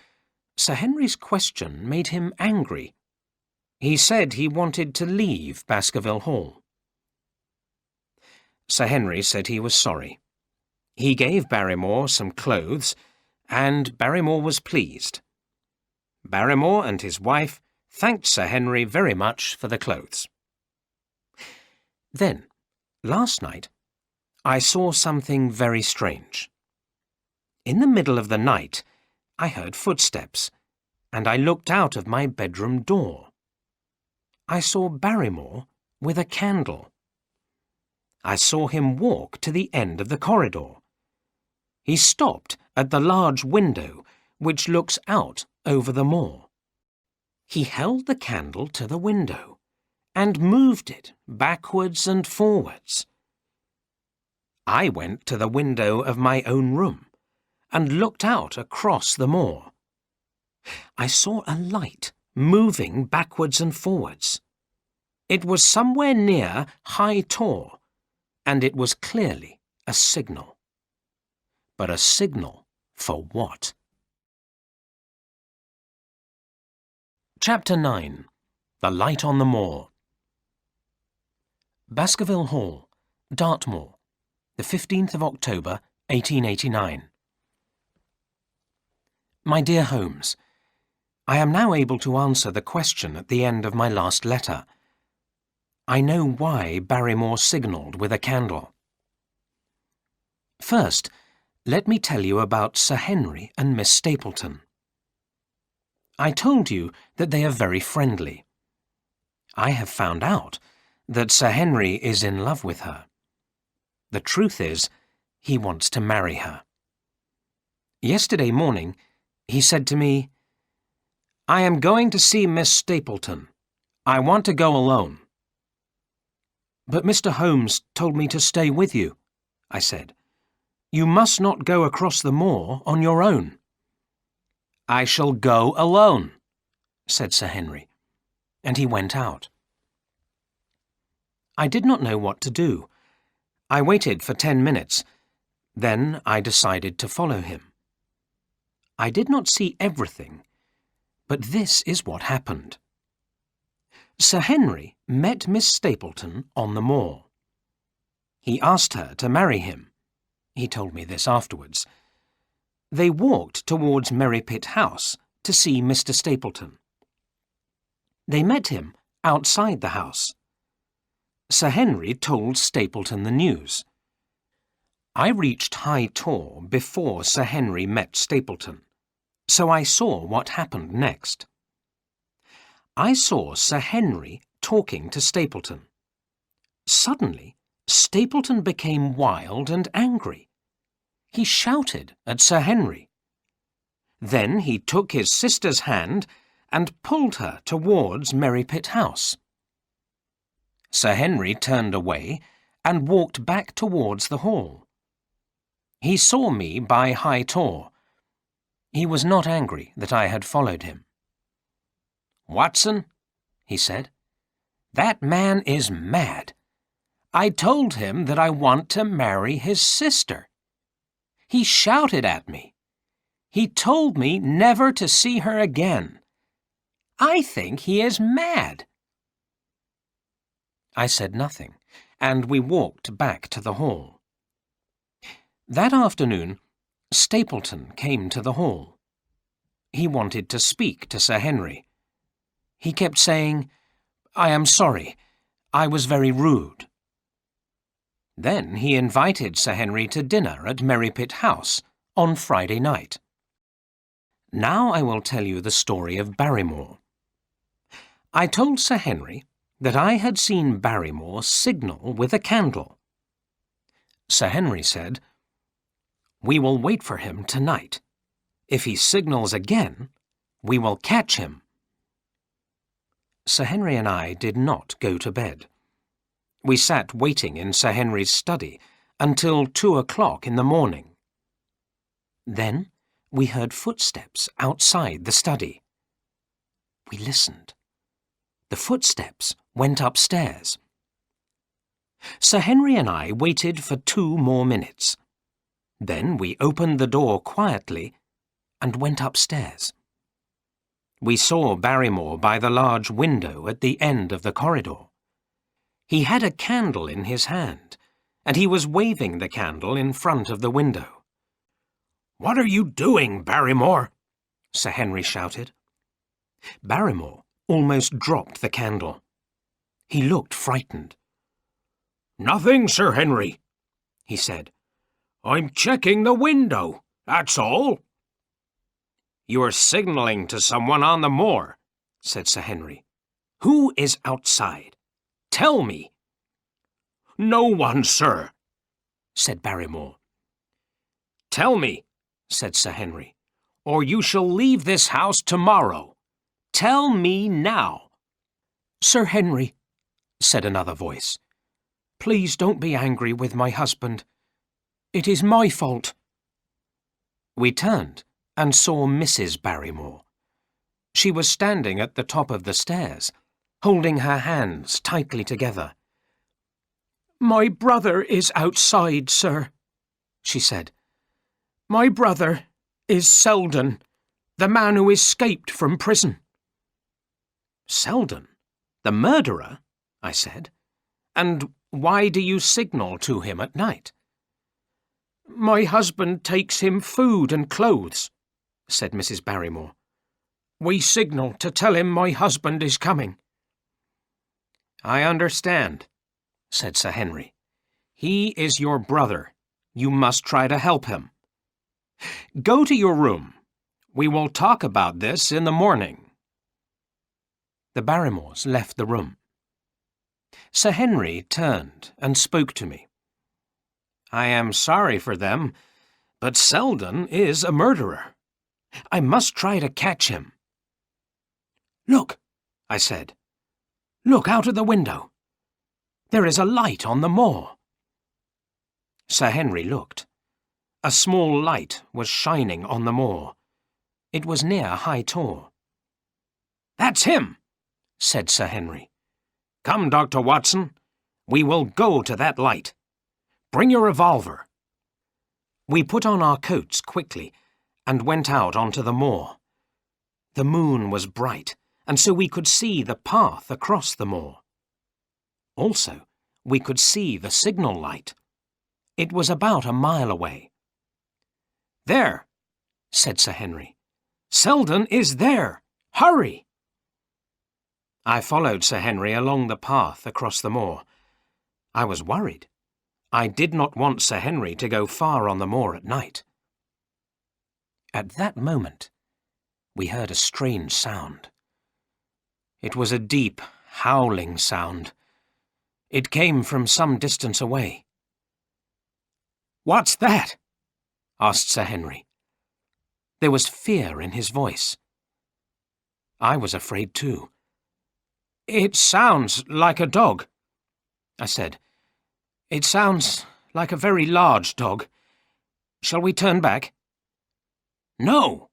S3: Sir Henry's question made him angry. He said he wanted to leave Baskerville Hall. Sir Henry said he was sorry. He gave Barrymore some clothes, and Barrymore was pleased. Barrymore and his wife thanked Sir Henry very much for the clothes. Then, last night, I saw something very strange. In the middle of the night, I heard footsteps, and I looked out of my bedroom door. I saw Barrymore with a candle. I saw him walk to the end of the corridor. He stopped at the large window which looks out over the moor. He held the candle to the window and moved it backwards and forwards. I went to the window of my own room and looked out across the moor. I saw a light moving backwards and forwards. It was somewhere near High Tor, and it was clearly a signal. But a signal for what? Chapter 9. The Light on the Moor. Baskerville Hall, Dartmoor, the 15th of October, 1889. My dear Holmes, I am now able to answer the question at the end of my last letter. I know why Barrymore signalled with a candle. First, let me tell you about Sir Henry and Miss Stapleton. I told you that they are very friendly. I have found out that Sir Henry is in love with her. The truth is, he wants to marry her. Yesterday morning, he said to me, "I am going to see Miss Stapleton. I want to go alone." "But Mr. Holmes told me to stay with you," I said. "You must not go across the moor on your own." "I shall go alone," said Sir Henry, and he went out. I did not know what to do. I waited for 10 minutes. Then I decided to follow him. I did not see everything, but this is what happened. Sir Henry met Miss Stapleton on the moor. He asked her to marry him. He told me this afterwards. They walked towards Merrypit House to see Mr. Stapleton. They met him outside the house. Sir Henry told Stapleton the news. I reached High Tor before Sir Henry met Stapleton, so I saw what happened next. I saw Sir Henry talking to Stapleton. Suddenly, Stapleton became wild and angry. He shouted at Sir Henry. Then he took his sister's hand and pulled her towards Merrypit House. Sir Henry turned away and walked back towards the hall. He saw me by High Tor. He was not angry that I had followed him. "Watson," he said, "that man is mad. I told him that I want to marry his sister. He shouted at me. He told me never to see her again. I think he is mad." I said nothing, and we walked back to the hall. That afternoon, Stapleton came to the hall. He wanted to speak to Sir Henry. He kept saying, "I am sorry. I was very rude." Then he invited Sir Henry to dinner at Merrypit House on Friday night. Now I will tell you the story of Barrymore. I told Sir Henry that I had seen Barrymore signal with a candle. Sir Henry said, "We will wait for him tonight. If he signals again, we will catch him." Sir Henry and I did not go to bed. We sat waiting in Sir Henry's study until 2 o'clock in the morning. Then we heard footsteps outside the study. We listened. The footsteps went upstairs. Sir Henry and I waited for 2 more minutes. Then we opened the door quietly and went upstairs. We saw Barrymore by the large window at the end of the corridor. He had a candle in his hand, and he was waving the candle in front of the window.
S1: "What are you doing, Barrymore?" Sir Henry shouted.
S3: Barrymore almost dropped the candle. He looked frightened.
S1: "Nothing, Sir Henry," he said. "I'm checking the window, that's all."
S2: "You are signalling to someone on the moor," said Sir Henry. "Who is outside? Tell me."
S1: "No one, sir,"
S3: said Barrymore.
S2: "Tell me," said Sir Henry, "or you shall leave this house tomorrow. Tell me now."
S3: "Sir Henry," said another voice, "please don't be angry with my husband. It is my fault." We turned and saw Mrs. Barrymore. She was standing at the top of the stairs, holding her hands tightly together. "My brother is outside, sir," she said. "My brother is Selden, the man who escaped from prison."
S2: "Selden? The murderer?" I said. "And why do you signal to him at night?"
S3: "My husband takes him food and clothes," said Mrs. Barrymore. "We signal to tell him my husband is coming."
S2: "I understand," said Sir Henry. "He is your brother. You must try to help him. Go to your room. We will talk about this in the morning."
S3: The Barrymores left the room. Sir Henry turned and spoke to me.
S2: "I am sorry for them, but Selden is a murderer. I must try to catch him."
S3: "Look," I said. "Look out of the window. There is a light on the moor." Sir Henry looked. A small light was shining on the moor. It was near High Tor.
S2: "That's him," said Sir Henry. "Come, Dr. Watson. We will go to that light. Bring your revolver."
S3: We put on our coats quickly and went out onto the moor. The moon was bright, and so we could see the path across the moor. Also, we could see the signal light. It was about a mile away.
S2: "There," said Sir Henry. "Selden is there. Hurry!" I followed Sir Henry along the path across the moor. I was worried. I did not want Sir Henry to go far on the moor at night.
S3: At that moment, we heard a strange sound. It was a deep, howling sound. It came from some distance away.
S2: "What's that?"
S3: asked Sir Henry. There was fear in his voice. I was afraid too.
S2: "It sounds like a dog,"
S3: I said. "It sounds like a very large dog. Shall we turn back?"
S2: "No,"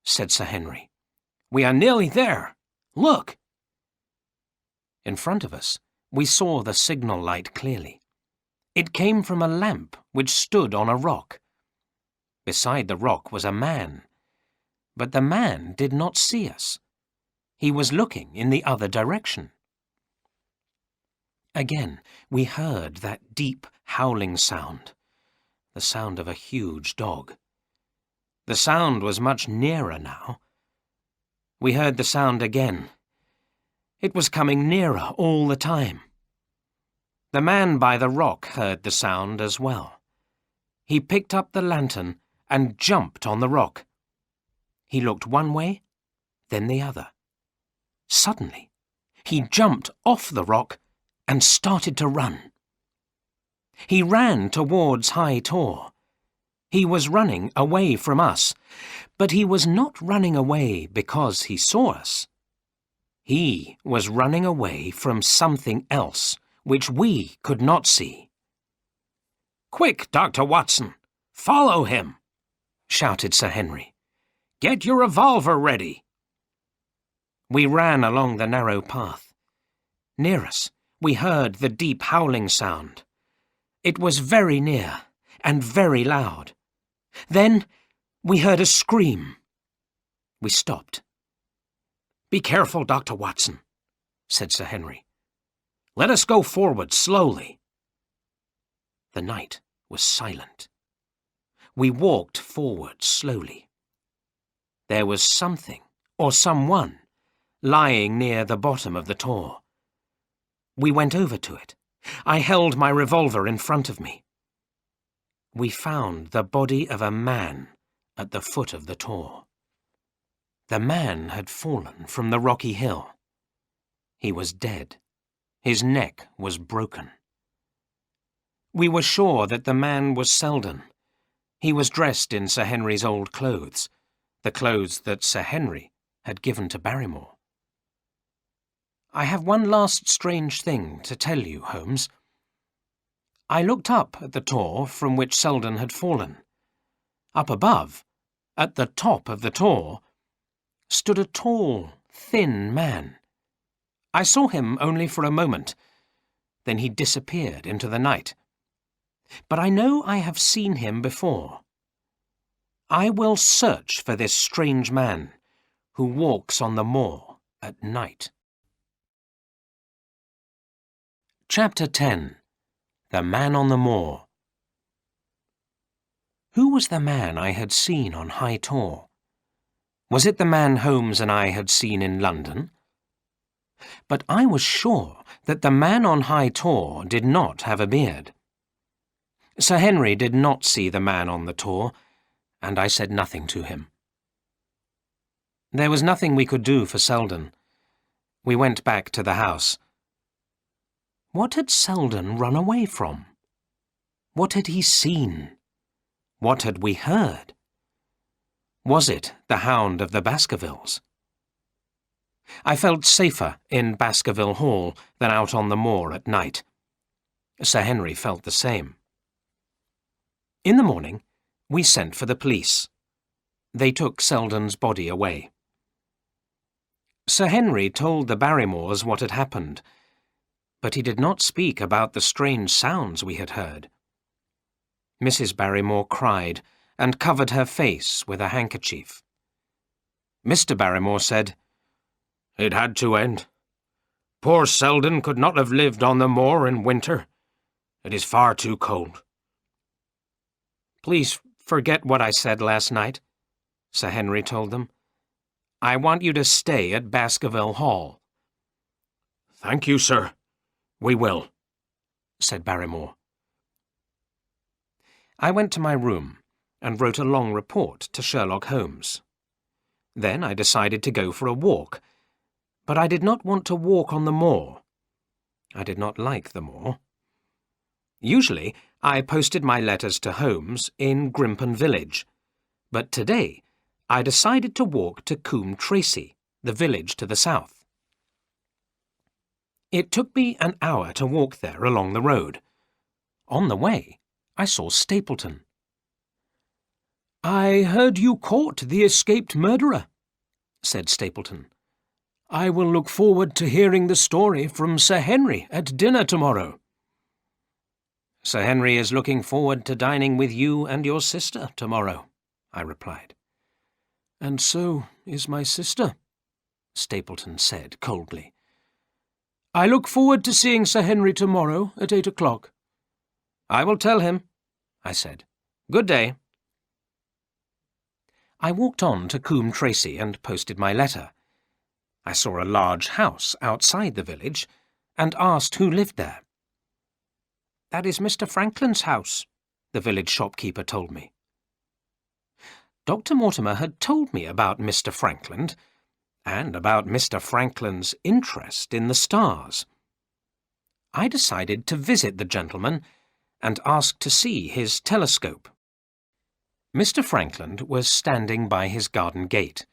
S2: said Sir Henry. "We are nearly there. Look."
S3: In front of us, we saw the signal light clearly. It came from a lamp which stood on a rock. Beside the rock was a man, but the man did not see us. He was looking in the other direction. Again, we heard that deep, howling sound, the sound of a huge dog. The sound was much nearer now. We heard the sound again. It was coming nearer all the time. The man by the rock heard the sound as well. He picked up the lantern and jumped on the rock. He looked one way, then the other. Suddenly, he jumped off the rock and started to run. He ran towards High Tor. He was running away from us, but he was not running away because he saw us. He was running away from something else which we could not see.
S2: "Quick, Dr. Watson! Follow him!" shouted Sir Henry. "Get your revolver ready!"
S3: We ran along the narrow path. Near us, we heard the deep howling sound. It was very near and very loud. Then we heard a scream We stopped. "Be careful, Dr. Watson," said Sir Henry. "Let us go forward slowly." The night was silent. We walked forward slowly. There was something, or someone, lying near the bottom of the tor. We went over to it. I held my revolver in front of me. We found the body of a man at the foot of the tor. The man had fallen from the rocky hill. He was dead. His neck was broken. We were sure that the man was Selden. He was dressed in Sir Henry's old clothes, the clothes that Sir Henry had given to Barrymore. I have one last strange thing to tell you, Holmes. I looked up at the tor from which Selden had fallen. Up above, at the top of the tor, stood a tall, thin man. I saw him only for a moment. Then he disappeared into the night. But I know I have seen him before. I will search for this strange man who walks on the moor at night. Chapter 10. The Man on the Moor. Who was the man I had seen on High Tor? Was it the man Holmes and I had seen in London? But I was sure that the man on High Tor did not have a beard. Sir Henry did not see the man on the tor, and I said nothing to him. There was nothing we could do for Selden. We went back to the house. What had Selden run away from? What had he seen? What had we heard? Was it the Hound of the Baskervilles? I felt safer in Baskerville Hall than out on the moor at night. Sir Henry felt the same. In the morning, we sent for the police. They took Selden's body away. Sir Henry told the Barrymores what had happened, but he did not speak about the strange sounds we had heard. Mrs. Barrymore cried and covered her face with a handkerchief. Mr. Barrymore said, "It had to end. Poor Selden could not have lived on the moor in winter. It is far too cold." "Please forget what I said last night," Sir Henry told them. "I want you to stay at Baskerville Hall." "Thank you, sir. We will," said Barrymore. I went to my room and wrote a long report to Sherlock Holmes. Then I decided to go for a walk, but I did not want to walk on the moor. I did not like the moor. Usually, I posted my letters to Holmes in Grimpen village, but today I decided to walk to Coombe Tracey, the village to the south. It took me an hour to walk there along the road. On the way, I saw Stapleton. "I heard you caught the escaped murderer," said Stapleton. "I will look forward to hearing the story from Sir Henry at dinner tomorrow." "Sir Henry is looking forward to dining with you and your sister tomorrow," I replied. "And so is my sister," Stapleton said coldly. "I look forward to seeing Sir Henry tomorrow at 8 o'clock. "I will tell him," I said. "Good day." I walked on to Coombe Tracey and posted my letter. I saw a large house outside the village and asked who lived there. "That is Mr. Franklin's house," the village shopkeeper told me. Dr. Mortimer had told me about Mr. Franklin and about Mr. Franklin's interest in the stars. I decided to visit the gentleman and ask to see his telescope. Mr. Franklin was standing by his garden gate.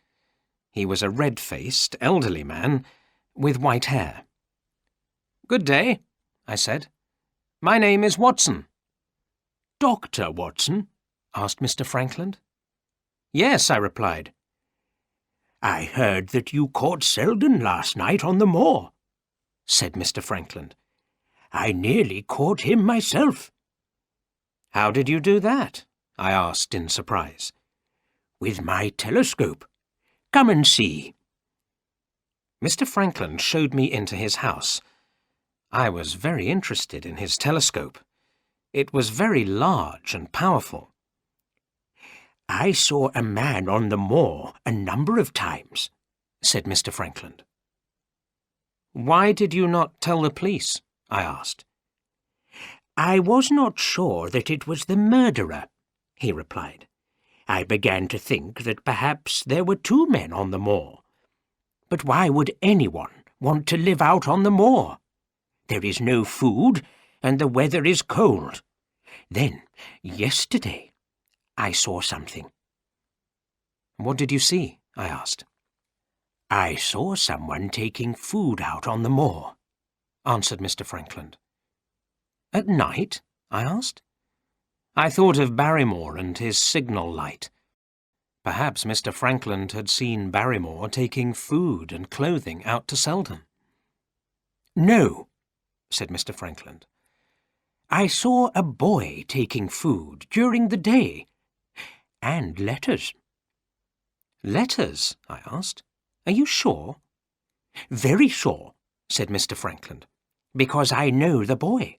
S3: He was a red-faced, elderly man with white hair. "Good day," I said. "My name is Watson." "Dr. Watson?" asked Mr. Frankland. "Yes," I replied. "I heard that you caught Selden last night on the moor," said Mr. Frankland. "I nearly caught him myself." "How did you do that?" I asked in surprise. "With my telescope.
S2: Come and see."
S3: Mr. Franklin showed me into his house. I was very interested in his telescope. It was very large and powerful.
S2: "I saw a man on the moor a number of times," said Mr. Franklin.
S3: "Why did you not tell the police?" I asked.
S2: "I was not sure that it was the murderer," he replied. "I began to think that perhaps there were two men on the moor. But why would anyone want to live out on the moor? There is no food, and the weather is cold. Then, yesterday, I saw something."
S3: "What did you see?" I asked.
S2: "I saw someone taking food out on the moor," answered Mr. Franklin.
S3: "At night?" I asked. I thought of Barrymore and his signal light. Perhaps Mr. Franklin had seen Barrymore taking food and clothing out to Selden.
S2: "No," said Mr. Franklin. "I saw a boy taking food during the day, and letters."
S3: "Letters?" I asked. "Are you sure?"
S2: "Very sure," said Mr. Franklin, "because I know the boy.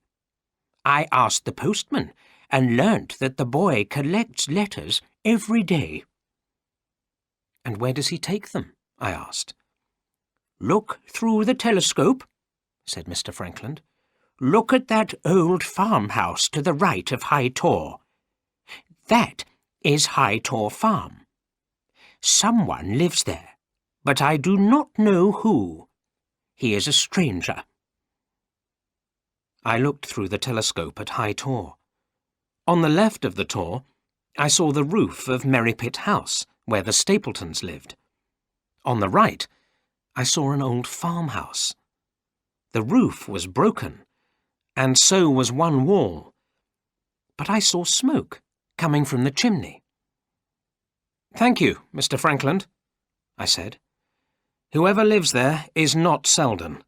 S2: I asked the postman and learnt that the boy collects letters every day."
S3: "And where does he take them?" I asked.
S2: "Look through the telescope," said Mr. Franklin. "Look at that old farmhouse to the right of High Tor. That is High Tor Farm. Someone lives there, but I do not know who. He is a stranger."
S3: I looked through the telescope at High Tor. On the left of the tor, I saw the roof of Merrypit House, where the Stapletons lived. On the right, I saw an old farmhouse. The roof was broken, and so was one wall, but I saw smoke coming from the chimney. "Thank you, Mr. Franklin," I said. "Whoever lives there is not Selden.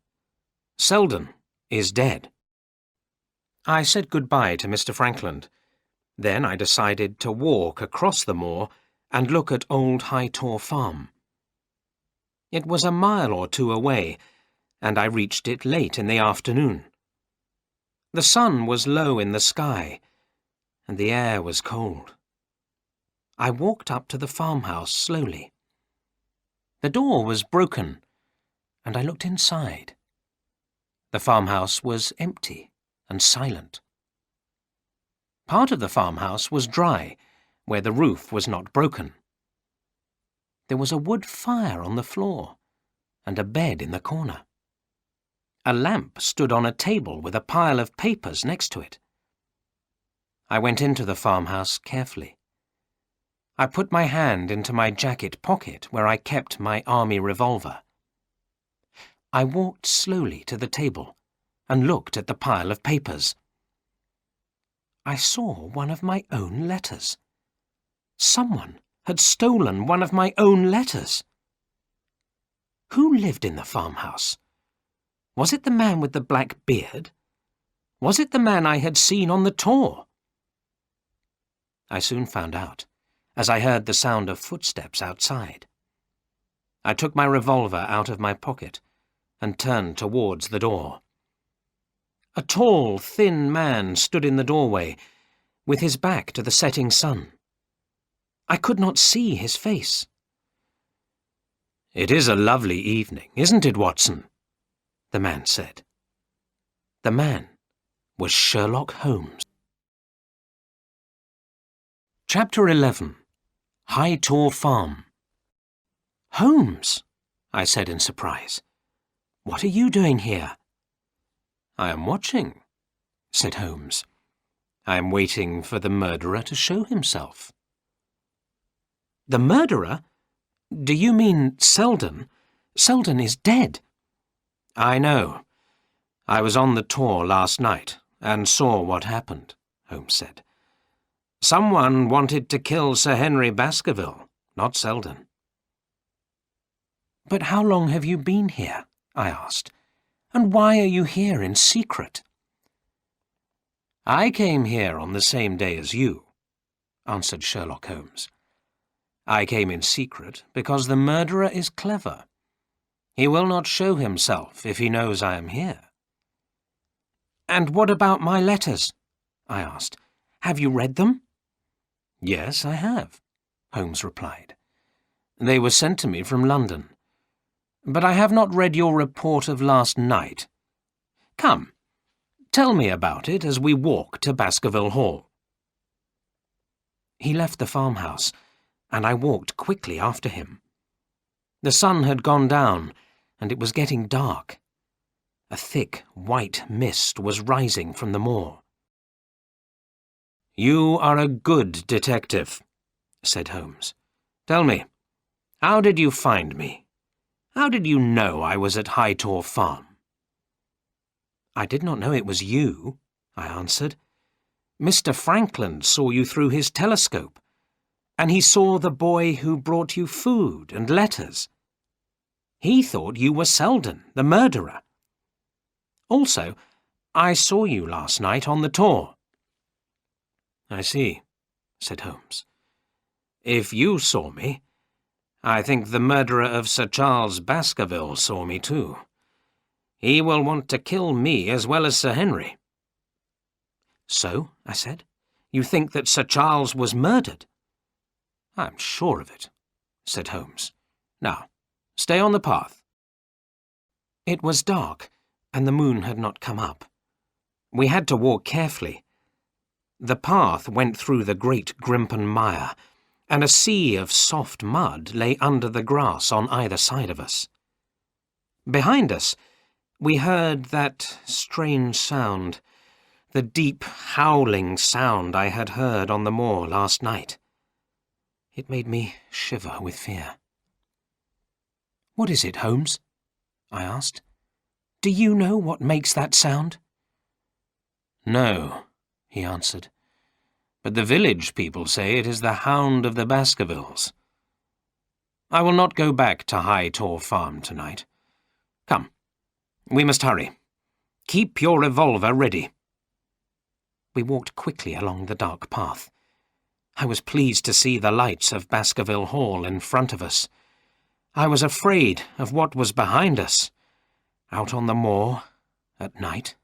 S3: Selden is dead." I said goodbye to Mr. Franklin. Then I decided to walk across the moor and look at Old High Tor Farm. It was a mile or two away, and I reached it late in the afternoon. The sun was low in the sky, and the air was cold. I walked up to the farmhouse slowly. The door was broken, and I looked inside. The farmhouse was empty and silent. Part of the farmhouse was dry, where the roof was not broken. There was a wood fire on the floor, and a bed in the corner. A lamp stood on a table with a pile of papers next to it. I went into the farmhouse carefully. I put my hand into my jacket pocket where I kept my army revolver. I walked slowly to the table and looked at the pile of papers. I saw one of my own letters. Someone had stolen one of my own letters. Who lived in the farmhouse? Was it the man with the black beard? Was it the man I had seen on the tor? I soon found out, as I heard the sound of footsteps outside. I took my revolver out of my pocket and turned towards the door. A tall, thin man stood in the doorway, with his back to the setting sun. I could not see his face. "It is a lovely evening, isn't it, Watson?" the man said. The man was Sherlock Holmes. Chapter 11. High Tor Farm. "Holmes," I said in surprise. "What are you doing here?" "I am watching," said Holmes. "I am waiting for the murderer to show himself." "The murderer? Do you mean Selden? Selden is dead." "I know. I was on the tor last night and saw what happened," Holmes said. "Someone wanted to kill Sir Henry Baskerville, not Selden." "But how long have you been here?" I asked. "And why are you here in secret?" "I came here on the same day as you," answered Sherlock Holmes. I came in secret because the murderer is clever. He will not show himself if he knows I am here."
S2: "And what about my letters?" I asked. "Have you read them?"
S3: "Yes, I have," Holmes replied. "They were sent to me from London. But I have not read your report of last night. Come, tell me about it as we walk to Baskerville Hall." He left the farmhouse, and I walked quickly after him. The sun had gone down, and it was getting dark. A thick, white mist was rising from the moor. "You are a good detective," said Holmes. "Tell me, how did you find me? How did you know I was at Hightor Farm?"
S2: "I did not know it was you," I answered. "Mr. Frankland saw you through his telescope, and he saw the boy who brought you food and letters. He thought you were Selden, the murderer. Also, I saw you last night on the Tor."
S3: "I see," said Holmes. "If you saw me, I think the murderer of Sir Charles Baskerville saw me too. He will want to kill me as well as Sir Henry."
S2: "So," I said, "you think that Sir Charles was murdered?"
S3: "I'm sure of it," said Holmes. "Now, stay on the path."
S2: It was dark, and the moon had not come up. We had to walk carefully. The path went through the great Grimpen mire, and a sea of soft mud lay under the grass on either side of us. Behind us, we heard that strange sound, the deep, howling sound I had heard on the moor last night. It made me shiver with fear.
S3: "What is it, Holmes?" I asked.
S2: "Do you know what makes that sound?"
S3: "No," he answered. "But the village people say it is the Hound of the Baskervilles. I will not go back to Hightor Farm tonight. Come, we must hurry. Keep your revolver ready."
S2: We walked quickly along the dark path. I was pleased to see the lights of Baskerville Hall in front of us. I was afraid of what was behind us, out on the moor at night.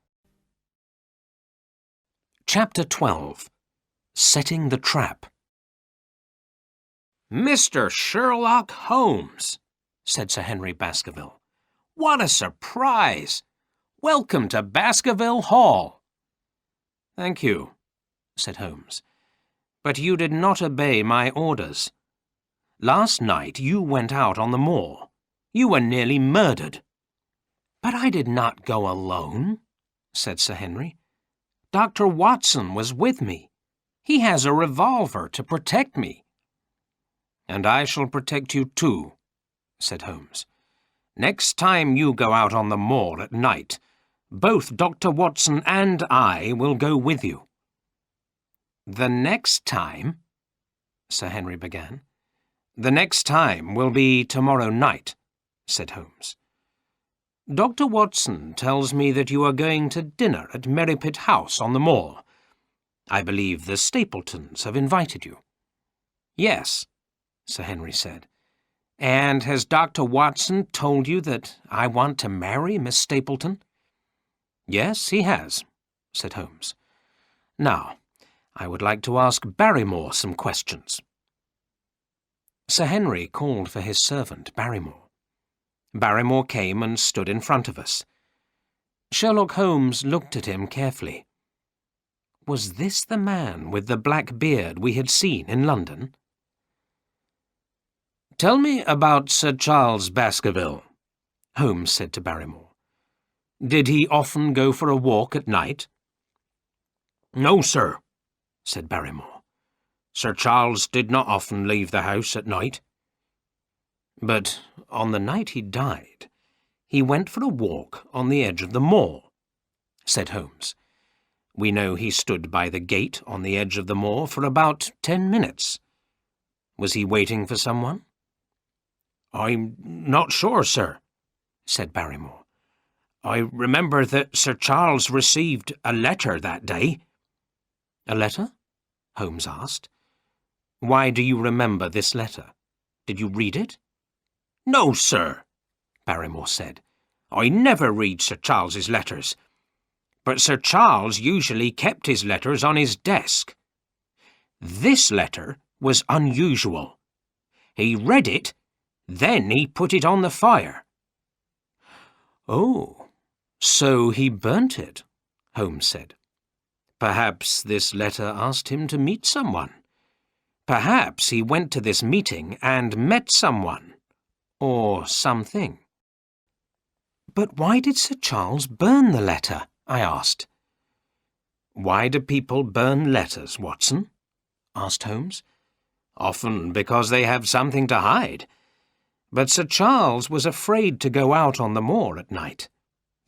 S2: Chapter 12. Setting the Trap.
S4: "Mr. Sherlock Holmes," said Sir Henry Baskerville. "What a surprise! Welcome to Baskerville Hall."
S3: "Thank you," said Holmes. "But you did not obey my orders. Last night you went out on the moor. You were nearly murdered."
S2: "But I did not go alone," said Sir Henry. "Dr. Watson was with me. He has a revolver to protect me."
S3: "And I shall protect you too," said Holmes. "Next time you go out on the moor at night, both Dr. Watson and I will go with you."
S2: "The next time," Sir Henry began.
S3: "The next time will be tomorrow night," said Holmes. "Dr. Watson tells me that you are going to dinner at Merripit House on the moor. I believe the Stapletons have invited you."
S2: "Yes," Sir Henry said. "And has Dr. Watson told you that I want to marry Miss Stapleton?"
S3: "Yes, he has," said Holmes. "Now, I would like to ask Barrymore some questions."
S2: Sir Henry called for his servant, Barrymore.
S3: Barrymore came and stood in front of us.
S2: Sherlock Holmes looked at him carefully. Was this the man with the black beard we had seen in London?
S3: "Tell me about Sir Charles Baskerville," Holmes said to Barrymore. "Did he often go for a walk at night?"
S4: "No, sir," said Barrymore. "Sir Charles did not often leave the house at night."
S3: "But on the night he died, he went for a walk on the edge of the moor," said Holmes. "We know he stood by the gate on the edge of the moor for about 10 minutes. Was he waiting for someone?"
S4: "I'm not sure, sir," said Barrymore. "I remember that Sir Charles received a letter that day."
S3: "A letter?" Holmes asked. Why do you remember this letter? Did you read it?
S2: No, sir, Barrymore said. I never read Sir Charles's letters. But Sir Charles usually kept his letters on his desk. This letter was unusual. He read it, then he put it on the fire.
S3: Oh, so he burnt it, Holmes said. Perhaps this letter asked him to meet someone. Perhaps he went to this meeting and met someone, or something. But why did Sir Charles burn the letter? I asked. Why do people burn letters, Watson? Asked Holmes. Often because they have something to hide. But Sir Charles was afraid to go out on the moor at night.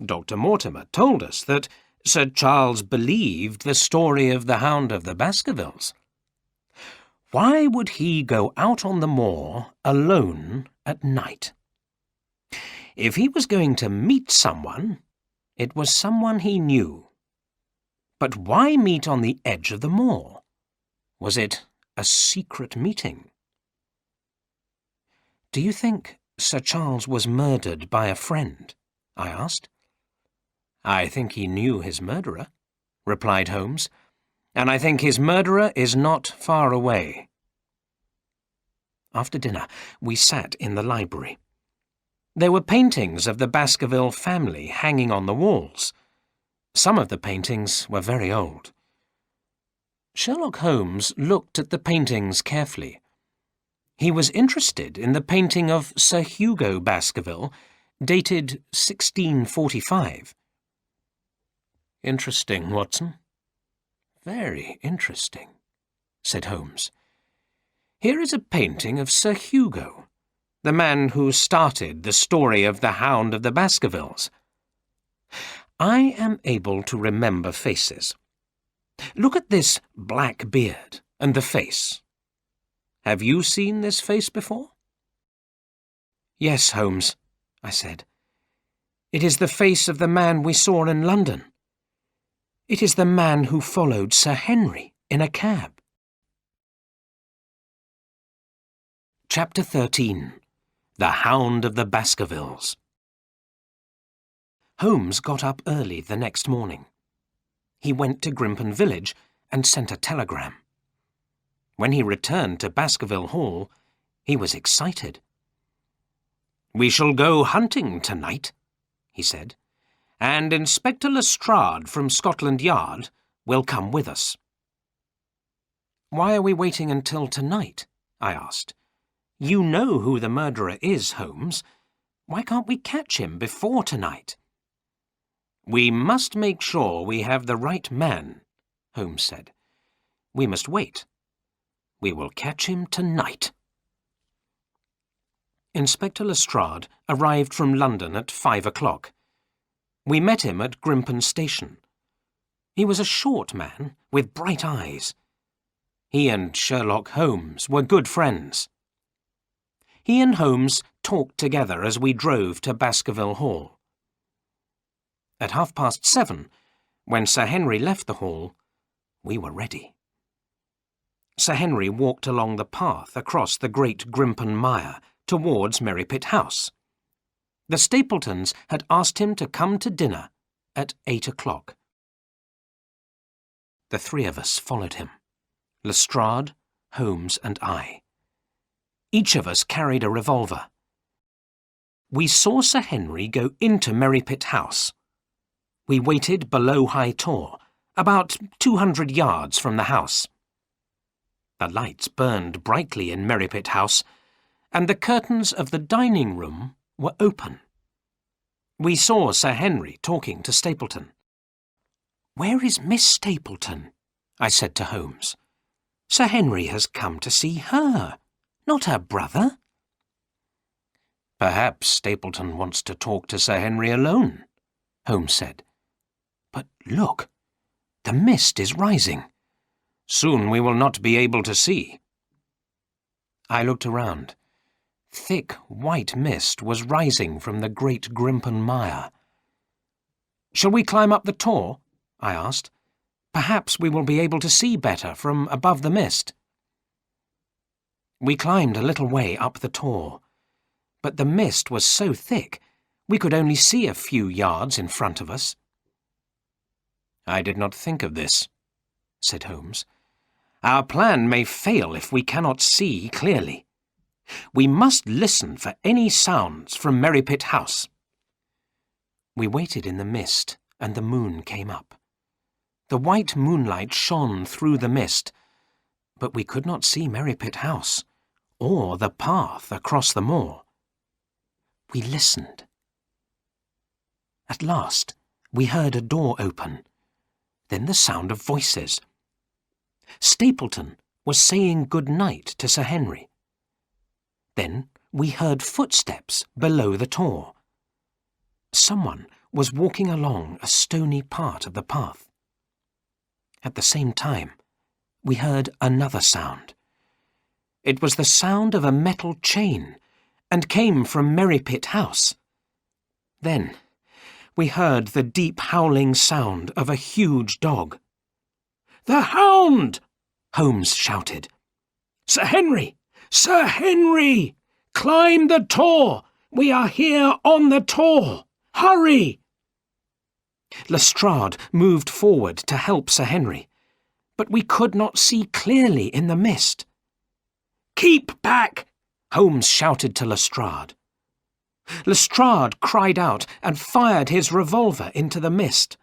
S3: Dr. Mortimer told us that Sir Charles believed the story of the Hound of the Baskervilles. Why would he go out on the moor alone at night? If he was going to meet someone, it was someone he knew. But why meet on the edge of the moor? Was it a secret meeting? Do you think Sir Charles was murdered by a friend? I asked. I think he knew his murderer, replied Holmes, and I think his murderer is not far away. After dinner, we sat in the library. There were paintings of the Baskerville family hanging on the walls. Some of the paintings were very old. Sherlock Holmes looked at the paintings carefully. He was interested in the painting of Sir Hugo Baskerville, dated 1645. Interesting, Watson. Very interesting, said Holmes. Here is a painting of Sir Hugo, the man who started the story of the Hound of the Baskervilles. I am able to remember faces. Look at this black beard and the face. Have you seen this face before? Yes, Holmes, I said. It is the face of the man we saw in London. It is the man who followed Sir Henry in a cab. Chapter 13. The Hound of the Baskervilles. Holmes got up early the next morning. He went to Grimpen village and sent a telegram. When he returned to Baskerville Hall, he was excited. "We shall go hunting tonight," he said, "and Inspector Lestrade from Scotland Yard will come with us." "Why are we waiting until tonight?" I asked. "You know who the murderer is, Holmes. Why can't we catch him before tonight?" "We must make sure we have the right man," Holmes said. "We must wait. We will catch him tonight." Inspector Lestrade arrived from London at 5 o'clock. We met him at Grimpen Station. He was a short man with bright eyes. He and Sherlock Holmes were good friends. He and Holmes talked together as we drove to Baskerville Hall. At 7:30, when Sir Henry left the hall, we were ready. Sir Henry walked along the path across the great Grimpen Mire towards Merrypit House. The Stapletons had asked him to come to dinner at 8 o'clock. The three of us followed him, Lestrade, Holmes and I. Each of us carried a revolver. We saw Sir Henry go into Merrypit House. We waited below High Tor, about 200 yards from the house. The lights burned brightly in Merrypit House, and the curtains of the dining room were open. We saw Sir Henry talking to Stapleton. "Where is Miss Stapleton?" I said to Holmes. "Sir Henry has come to see her, not her brother." "Perhaps Stapleton wants to talk to Sir Henry alone," Holmes said. "But look, the mist is rising. Soon we will not be able to see." I looked around. Thick white mist was rising from the great Grimpen Mire. "Shall we climb up the tor?" I asked. "Perhaps we will be able to see better from above the mist." We climbed a little way up the tor, but the mist was so thick we could only see a few yards in front of us.
S1: "I did not think of this," said Holmes.
S3: "Our plan may fail if we cannot see clearly. We must listen for any sounds from Merripit House." We waited in the mist, and the moon came up. The white moonlight shone through the mist, but we could not see Merripit House, or the path across the moor. We listened. At last, we heard a door open, then the sound of voices. Stapleton was saying good night to Sir Henry. Then we heard footsteps below the tor. Someone was walking along a stony part of the path. At the same time, we heard another sound. It was the sound of a metal chain, and came from Merripit House. Then we heard the deep howling sound of a huge dog. "The Hound!" Holmes shouted. "Sir Henry! Sir Henry! Climb the tor! We are here on the tor! Hurry!" Lestrade moved forward to help Sir Henry, but we could not see clearly in the mist. "Keep back!" Holmes shouted to Lestrade. Lestrade cried out and fired his revolver into the mist.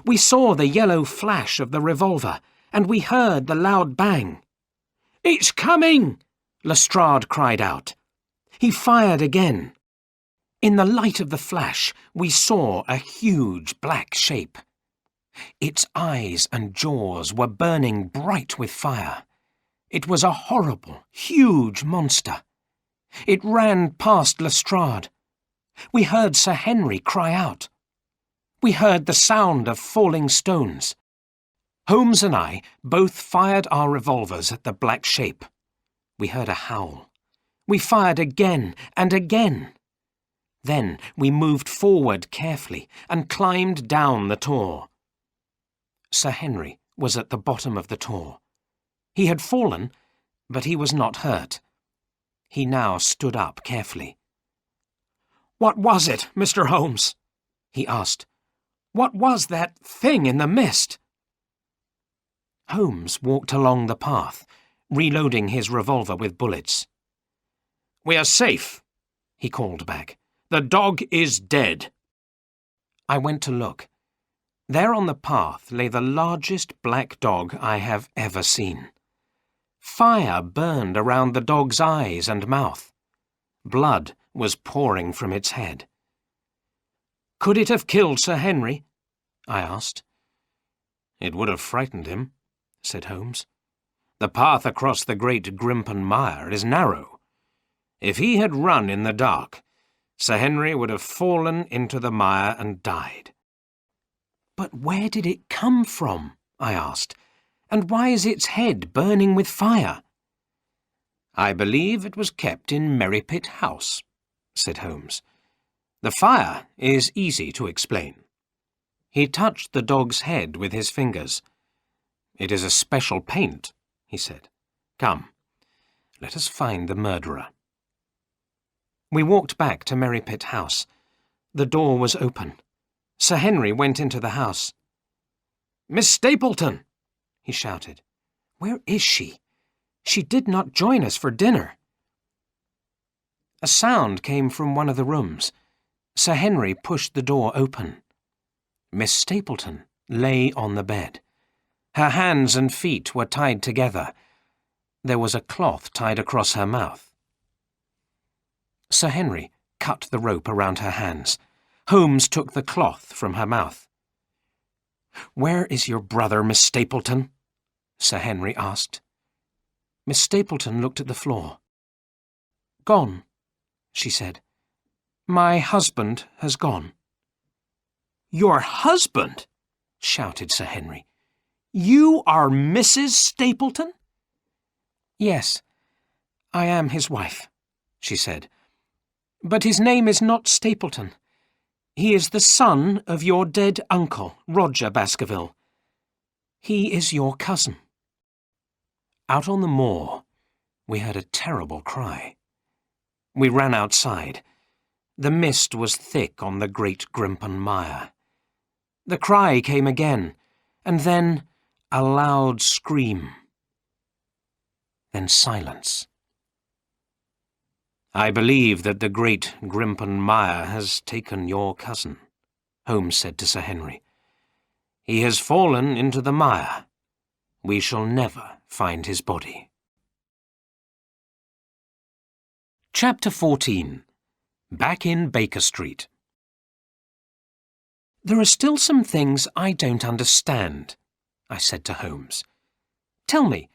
S3: We saw the yellow flash of the revolver, and we heard the loud bang. "It's coming!" Lestrade cried out. He fired again. In the light of the flash, we saw a huge black shape. Its eyes and jaws were burning bright with fire. It was a horrible, huge monster. It ran past Lestrade. We heard Sir Henry cry out. We heard the sound of falling stones. Holmes and I both fired our revolvers at the black shape. We heard a howl. We fired again and again. Then we moved forward carefully and climbed down the tor. Sir Henry was at the bottom of the tor. He had fallen, but he was not hurt. He now stood up carefully. "What was it, Mr. Holmes?" he asked. "What was that thing in the mist?" Holmes walked along the path, reloading his revolver with bullets. "We are safe," he called back. "The dog is dead." I went to look. There on the path lay the largest black dog I have ever seen. Fire burned around the dog's eyes and mouth. Blood was pouring from its head. "Could it have killed Sir Henry?" I asked. "It would have frightened him," said Holmes. "The path across the great Grimpen Mire is narrow. If he had run in the dark, Sir Henry would have fallen into the mire and died." "But where did it come from?" I asked. "And why is its head burning with fire?" "I believe it was kept in Merripit House," said Holmes. "The fire is easy to explain." He touched the dog's head with his fingers. "It is a special paint," he said. "Come, let us find the murderer." We walked back to Merripit House. The door was open. Sir Henry went into the house. "Miss Stapleton!" he shouted. "Where is she? She did not join us for dinner." A sound came from one of the rooms. Sir Henry pushed the door open. Miss Stapleton lay on the bed. Her hands and feet were tied together. There was a cloth tied across her mouth. Sir Henry cut the rope around her hands. Holmes took the cloth from her mouth. "Where is your brother, Miss Stapleton?" Sir Henry asked. Miss Stapleton looked at the floor. "Gone," she said. "My husband has gone." "Your husband?" shouted Sir Henry. "You are Mrs. Stapleton?" "Yes, I am his wife," she said. "But his name is not Stapleton. He is the son of your dead uncle, Roger Baskerville. He is your cousin." Out on the moor, We heard a terrible cry. We ran outside. The mist was thick on the Great Grimpen Mire. The cry came again, and then a loud scream. Then silence. "I believe that the Great Grimpen Mire has taken your cousin," Holmes said to Sir Henry. "He has fallen into the mire. We shall never find his body." Chapter 14. Back in Baker Street. "There are still some things I don't understand," I said to Holmes. "Tell me,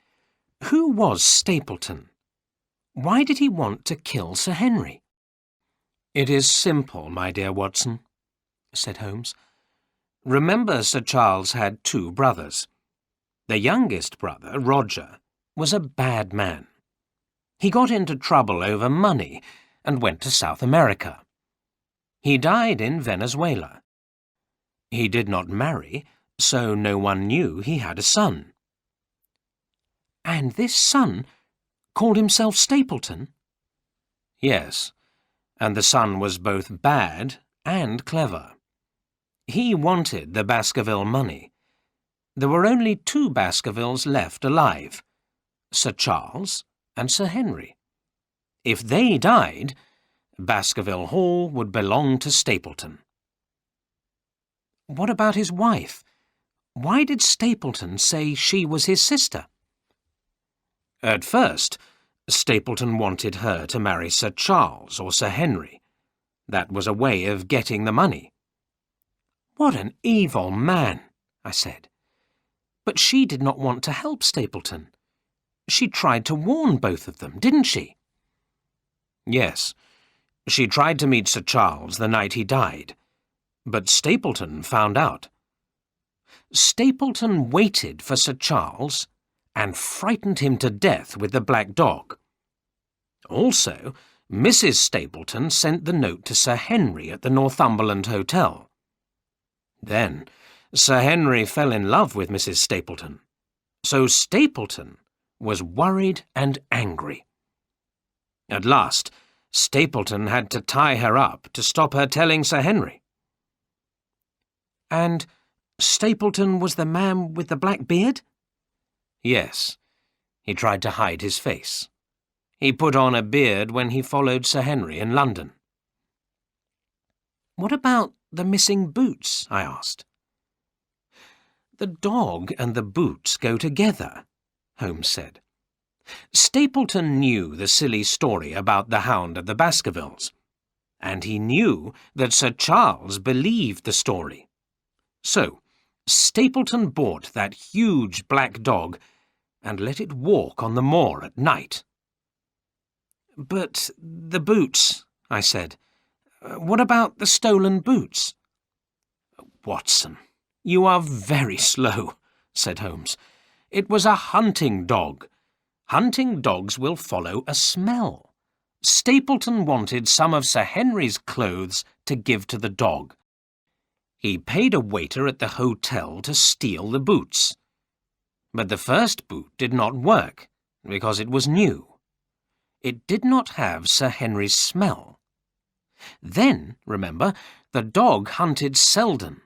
S3: who was Stapleton? Why did he want to kill Sir Henry?" "It is simple, my dear Watson," said Holmes. "Remember, Sir Charles had 2 brothers. The youngest brother, Roger, was a bad man. He got into trouble over money and went to South America. He died in Venezuela. He did not marry, so no one knew he had a son." "And this son called himself Stapleton?" "Yes, and the son was both bad and clever. He wanted the Baskerville money. There were only 2 Baskervilles left alive, Sir Charles and Sir Henry. If they died, Baskerville Hall would belong to Stapleton." "What about his wife? Why did Stapleton say she was his sister?" "At first, Stapleton wanted her to marry Sir Charles or Sir Henry. That was a way of getting the money." "What an evil man," I said. "But she did not want to help Stapleton. She tried to warn both of them, didn't she?" "Yes. She tried to meet Sir Charles the night he died. But Stapleton found out. Stapleton waited for Sir Charles and frightened him to death with the black dog. Also, Mrs. Stapleton sent the note to Sir Henry at the Northumberland Hotel. Then Sir Henry fell in love with Mrs. Stapleton. So Stapleton was worried and angry. At last, Stapleton had to tie her up to stop her telling Sir Henry." "And Stapleton was the man with the black beard?" "Yes. He tried to hide his face. He put on a beard when he followed Sir Henry in London." "What about the missing boots?" I asked. "The dog and the boots go together," Holmes said. "Stapleton knew the silly story about the Hound at the Baskervilles, and he knew that Sir Charles believed the story. So, Stapleton bought that huge black dog and let it walk on the moor at night." "But the boots," I said. "What about the stolen boots?" "Watson, you are very slow," said Holmes. "It was a hunting dog. Hunting dogs will follow a smell. Stapleton wanted some of Sir Henry's clothes to give to the dog. He paid a waiter at the hotel to steal the boots. But the first boot did not work, because it was new. It did not have Sir Henry's smell. Then, remember, the dog hunted Selden,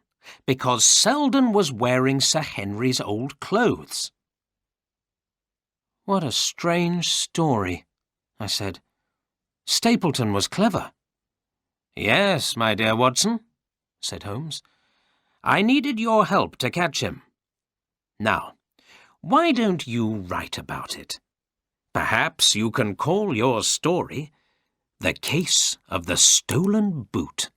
S3: because Selden was wearing Sir Henry's old clothes." "What a strange story," I said. "Stapleton was clever." "Yes, my dear Watson," said Holmes. "I needed your help to catch him. Now, why don't you write about it? Perhaps you can call your story The Case of the Stolen Boot."